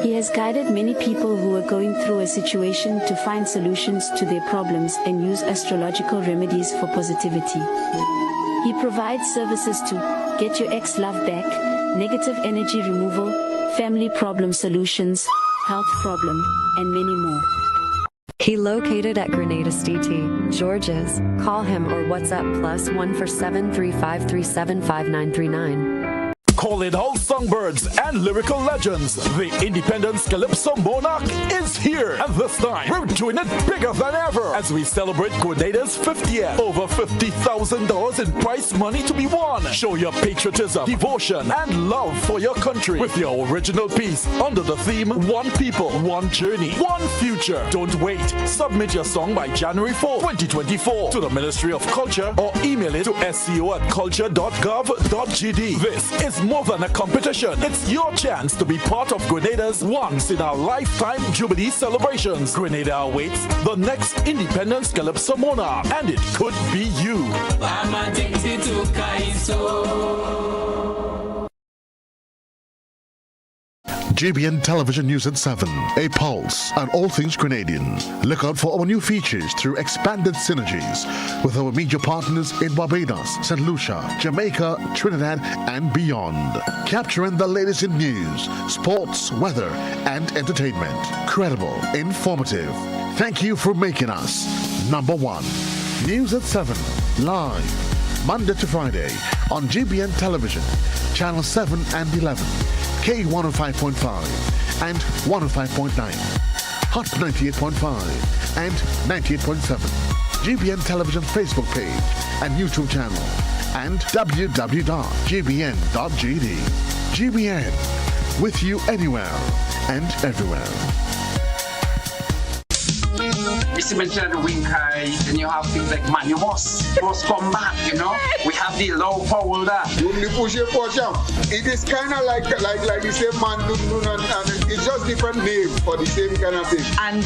[SPEAKER 14] He has guided many people who are going through a situation to find solutions to their problems and use astrological remedies for positivity. He provides services to get your ex-love back, negative energy removal, family problem solutions, health problem, and many more.
[SPEAKER 15] He located at Grenada STT, George's. Call him or WhatsApp +1 for 735375939.
[SPEAKER 23] Calling all songbirds and lyrical legends, the Independence Calypso Monarch is here. And this time, we're doing it bigger than ever as we celebrate Grenada's 50th. Over $50,000 in prize money to be won. Show your patriotism, devotion, and love for your country with your original piece under the theme One People, One Journey, One Future. Don't wait. Submit your song by January 4, 2024 to the Ministry of Culture or email it to sco@culture.gov.gd. This is more than a competition. It's your chance to be part of Grenada's once-in-a-lifetime Jubilee celebrations. Grenada awaits the next Independence Calypso Monarch, and it could be you. I'm addicted to Kaiso.
[SPEAKER 24] GBN Television News at 7, a pulse on all things Grenadian. Look out for our new features through expanded synergies with our media partners in Barbados, St. Lucia, Jamaica, Trinidad, and beyond. Capturing the latest in news, sports, weather, and entertainment. Credible, informative. Thank you for making us number one. News at 7, live, Monday to Friday on GBN Television, Channel 7 and 11. K105.5 and 105.9, Hot 98.5 and 98.7, GBN Television Facebook page and YouTube channel, and www.gbn.gd. GBN, with you anywhere and everywhere.
[SPEAKER 25] You see, mention the wing high, then you have things like man, you must come back, you know. We have the low power that.
[SPEAKER 26] It is kind of like the same man, and it's just different name for the same kind of thing.
[SPEAKER 27] And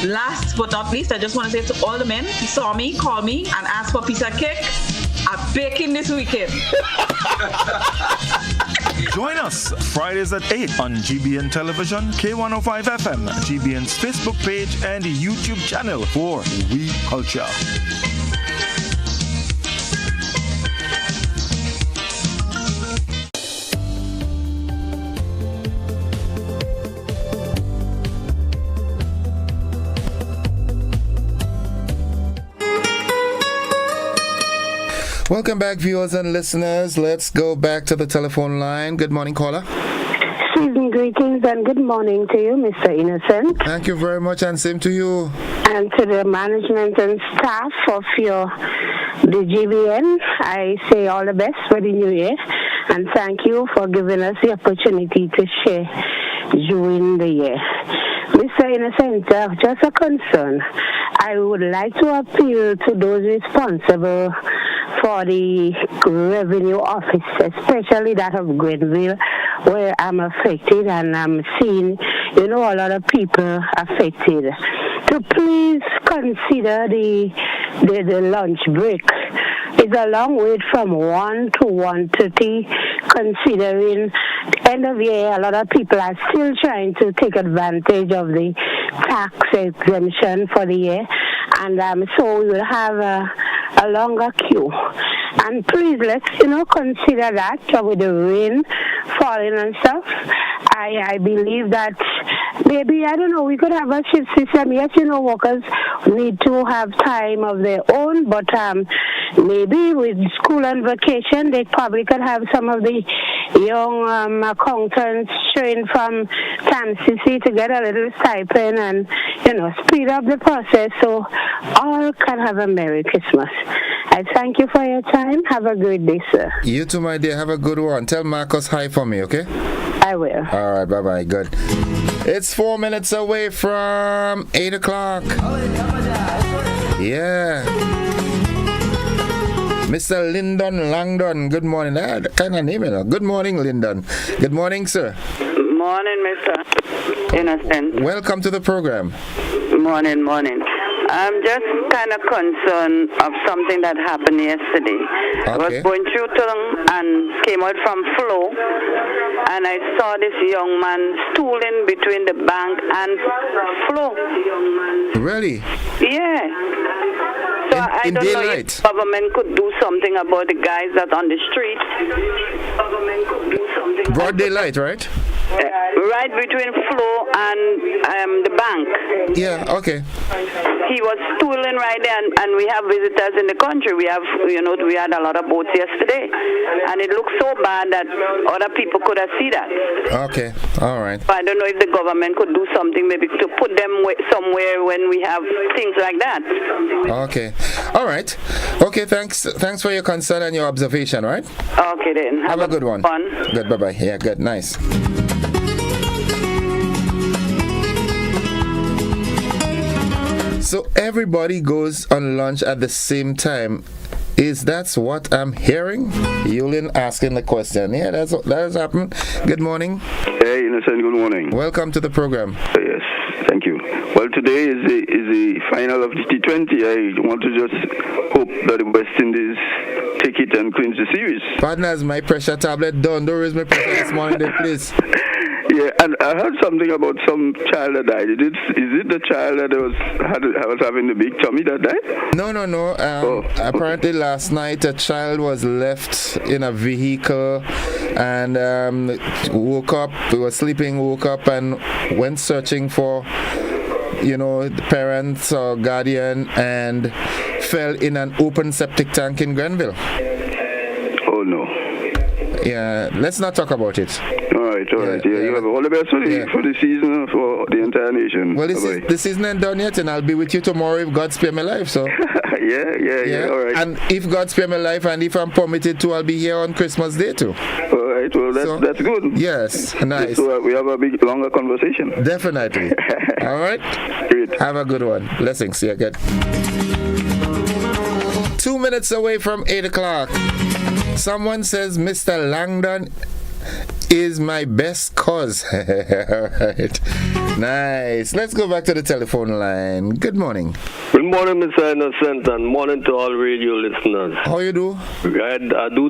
[SPEAKER 27] last but not least, I just want to say to all the men who saw me, call me, and ask for a piece of cake. I'm baking this weekend.
[SPEAKER 28] Join us Fridays at 8 on GBN Television, K105 FM, GBN's Facebook page and YouTube channel for We Culture.
[SPEAKER 1] Welcome back, viewers and listeners. Let's go back to the telephone line. Good morning, caller.
[SPEAKER 29] Season greetings and good morning to you, Mr. Innocent.
[SPEAKER 1] Thank you very much, and same to you.
[SPEAKER 29] And to the management and staff of the GBN, I say all the best for the new year, and thank you for giving us the opportunity to share during the year. Mr. Innocent, just a concern. I would like to appeal to those responsible for the revenue office, especially that of Grenville, where I'm affected and I'm seeing, a lot of people affected, to please consider the lunch break. It's a long wait from 1 to 1:30, considering the end of year, a lot of people are still trying to take advantage of the tax exemption for the year, and so we will have a longer queue. And please, let's, consider that with the rain falling and stuff. I believe that maybe, I don't know, we could have a shift system. Yes, workers need to have time of their own, but maybe with school and vacation, they probably could have some of the young accountants trained from TAMCC to get a little stipend and, speed up the process so all can have a Merry Christmas. I thank you for your time. Have a great day, sir.
[SPEAKER 1] You too, my dear. Have a good one. Tell Marcus hi for me, okay?
[SPEAKER 29] I will.
[SPEAKER 1] All right, bye-bye. Good. It's 4 minutes away from 8 o'clock. Yeah. Mr. Lyndon Langdon, good morning. That kind of name, Good morning, Lyndon. Good morning, sir.
[SPEAKER 2] Morning, Mr. Innocent.
[SPEAKER 1] Welcome to the program.
[SPEAKER 2] Morning. I'm just kind of concerned of something that happened yesterday.
[SPEAKER 1] Okay.
[SPEAKER 2] I was going through town and came out from Flow, and I saw this young man stooling between the bank and Flow.
[SPEAKER 1] Really?
[SPEAKER 2] Yeah. So I don't know if government could do something about the guys that on the street. Government could do something.
[SPEAKER 1] Broad daylight, right?
[SPEAKER 2] Right between Flow and the bank.
[SPEAKER 1] Yeah, okay.
[SPEAKER 2] He was stooling right there, and we have visitors in the country. We have, we had a lot of boats yesterday, and it looked so bad that other people could have seen that.
[SPEAKER 1] Okay, all right.
[SPEAKER 2] But I don't know if the government could do something, maybe to put them somewhere when we have things like that.
[SPEAKER 1] Okay, all right. Okay, thanks for your concern and your observation, right?
[SPEAKER 2] Okay then.
[SPEAKER 1] Have a good one.
[SPEAKER 2] Fun.
[SPEAKER 1] Good, bye-bye. Yeah, good, nice. So everybody goes on lunch at the same time. Is that what I'm hearing? Yulin asking the question. Yeah, that has happened. Good morning.
[SPEAKER 3] Hey, Innocent, good morning.
[SPEAKER 1] Welcome to the program.
[SPEAKER 3] Yes, thank you. Well, today is the final of the T20. I want to just hope that the West Indies take it and clinch the series.
[SPEAKER 1] Partners, my pressure tablet done. Don't raise my pressure this morning, please.
[SPEAKER 3] Yeah, and I heard something about some child that died. Is it the child that was having the big tummy that died?
[SPEAKER 1] No. Apparently last night a child was left in a vehicle and woke up and went searching for the parents or guardian and fell in an open septic tank in Grenville.
[SPEAKER 3] Oh no.
[SPEAKER 1] Yeah, let's not talk about it.
[SPEAKER 3] All right. Yeah, you have all the best for the season, for the entire nation.
[SPEAKER 1] Well, the season ain't done yet, and I'll be with you tomorrow if God spare my life. So.
[SPEAKER 3] yeah. All right.
[SPEAKER 1] And if God spare my life, and if I'm permitted to, I'll be here on Christmas Day too.
[SPEAKER 3] All right. Well, that's good.
[SPEAKER 1] Yes, nice.
[SPEAKER 3] So we have a big, longer conversation.
[SPEAKER 1] Definitely. All right.
[SPEAKER 3] Great.
[SPEAKER 1] Have a good one. Blessings. Yeah, good. 2 minutes away from 8 o'clock. Someone says Mr. Langdon is my best cause. All right. Nice. Let's go back to the telephone line. Good morning.
[SPEAKER 9] Good morning, Mr. Innocent, and morning to all radio listeners.
[SPEAKER 1] How you do?
[SPEAKER 9] I do.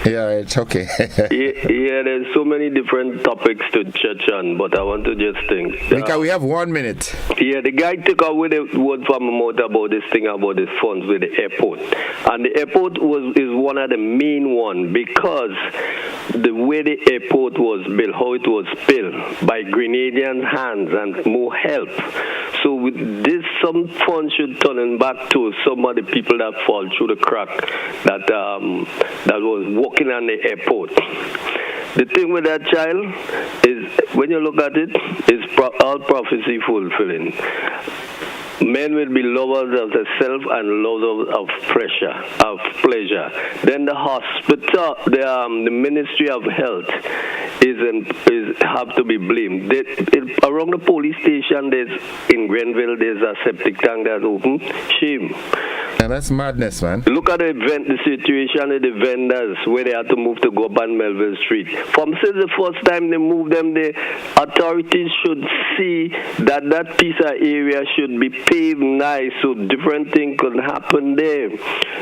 [SPEAKER 1] Yeah, right. Okay.
[SPEAKER 9] yeah, there's so many different topics to touch on, but I want to just think.
[SPEAKER 1] Because we have 1 minute.
[SPEAKER 9] Yeah, the guy took away the word from my mouth about this thing about his funds with the airport. And the airport is one of the main one because the way the airport was built, how it was built by Grenadian hands and more help. So with this, some funds should turn back to some of the people that fall through the crack that was working on the airport. The thing with that child is, when you look at it, it's all prophecy fulfilling. Men will be lovers of the self and lovers of pleasure. Then the hospital, the Ministry of Health is have to be blamed. Around the police station, in Grenville, there's a septic tank that's open. Shame.
[SPEAKER 1] And that's madness, man.
[SPEAKER 9] Look at the situation of the vendors where they had to move to go up on Melville Street. Since the first time they moved them, the authorities should see that piece of area should be paved nice so different things could happen there.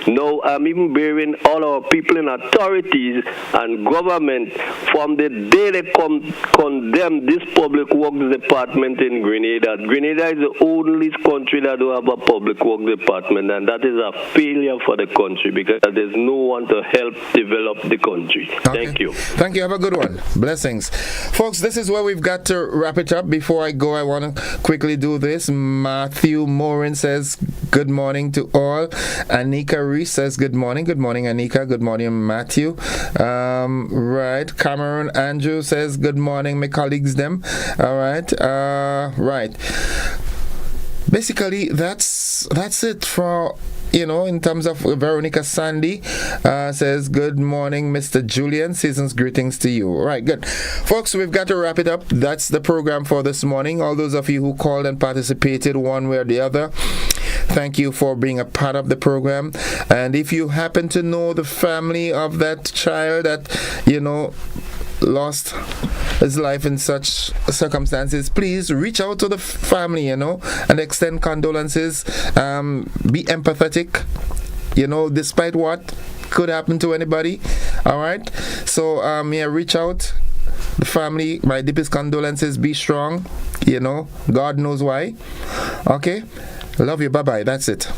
[SPEAKER 9] Now, I'm even bearing all our people in authorities and government from the day they condemn this public works department in Grenada. Grenada is the only country that don't have a public works department, and that is is a failure for the country because there's no one to help develop the country.
[SPEAKER 1] Okay.
[SPEAKER 9] Thank you.
[SPEAKER 1] Thank you. Have a good one. Blessings. Folks, this is where we've got to wrap it up. Before I go, I want to quickly do this. Matthew Morin says, good morning to all. Anika Reese says, good morning. Good morning, Anika. Good morning, Matthew. Right. Cameron Andrew says, good morning, my colleagues, them. All right. Right. Basically, that's it for, in terms of Veronica Sandy says, good morning, Mr. Julian. Season's greetings to you. All right, good. Folks, we've got to wrap it up. That's the program for this morning. All those of you who called and participated one way or the other, thank you for being a part of the program. And if you happen to know the family of that child that, lost his life in such circumstances, please reach out to the family, and extend condolences. Be empathetic, despite what could happen to anybody. All right. So, reach out. The family, my deepest condolences. Be strong. God knows why. Okay. Love you. Bye-bye. That's it.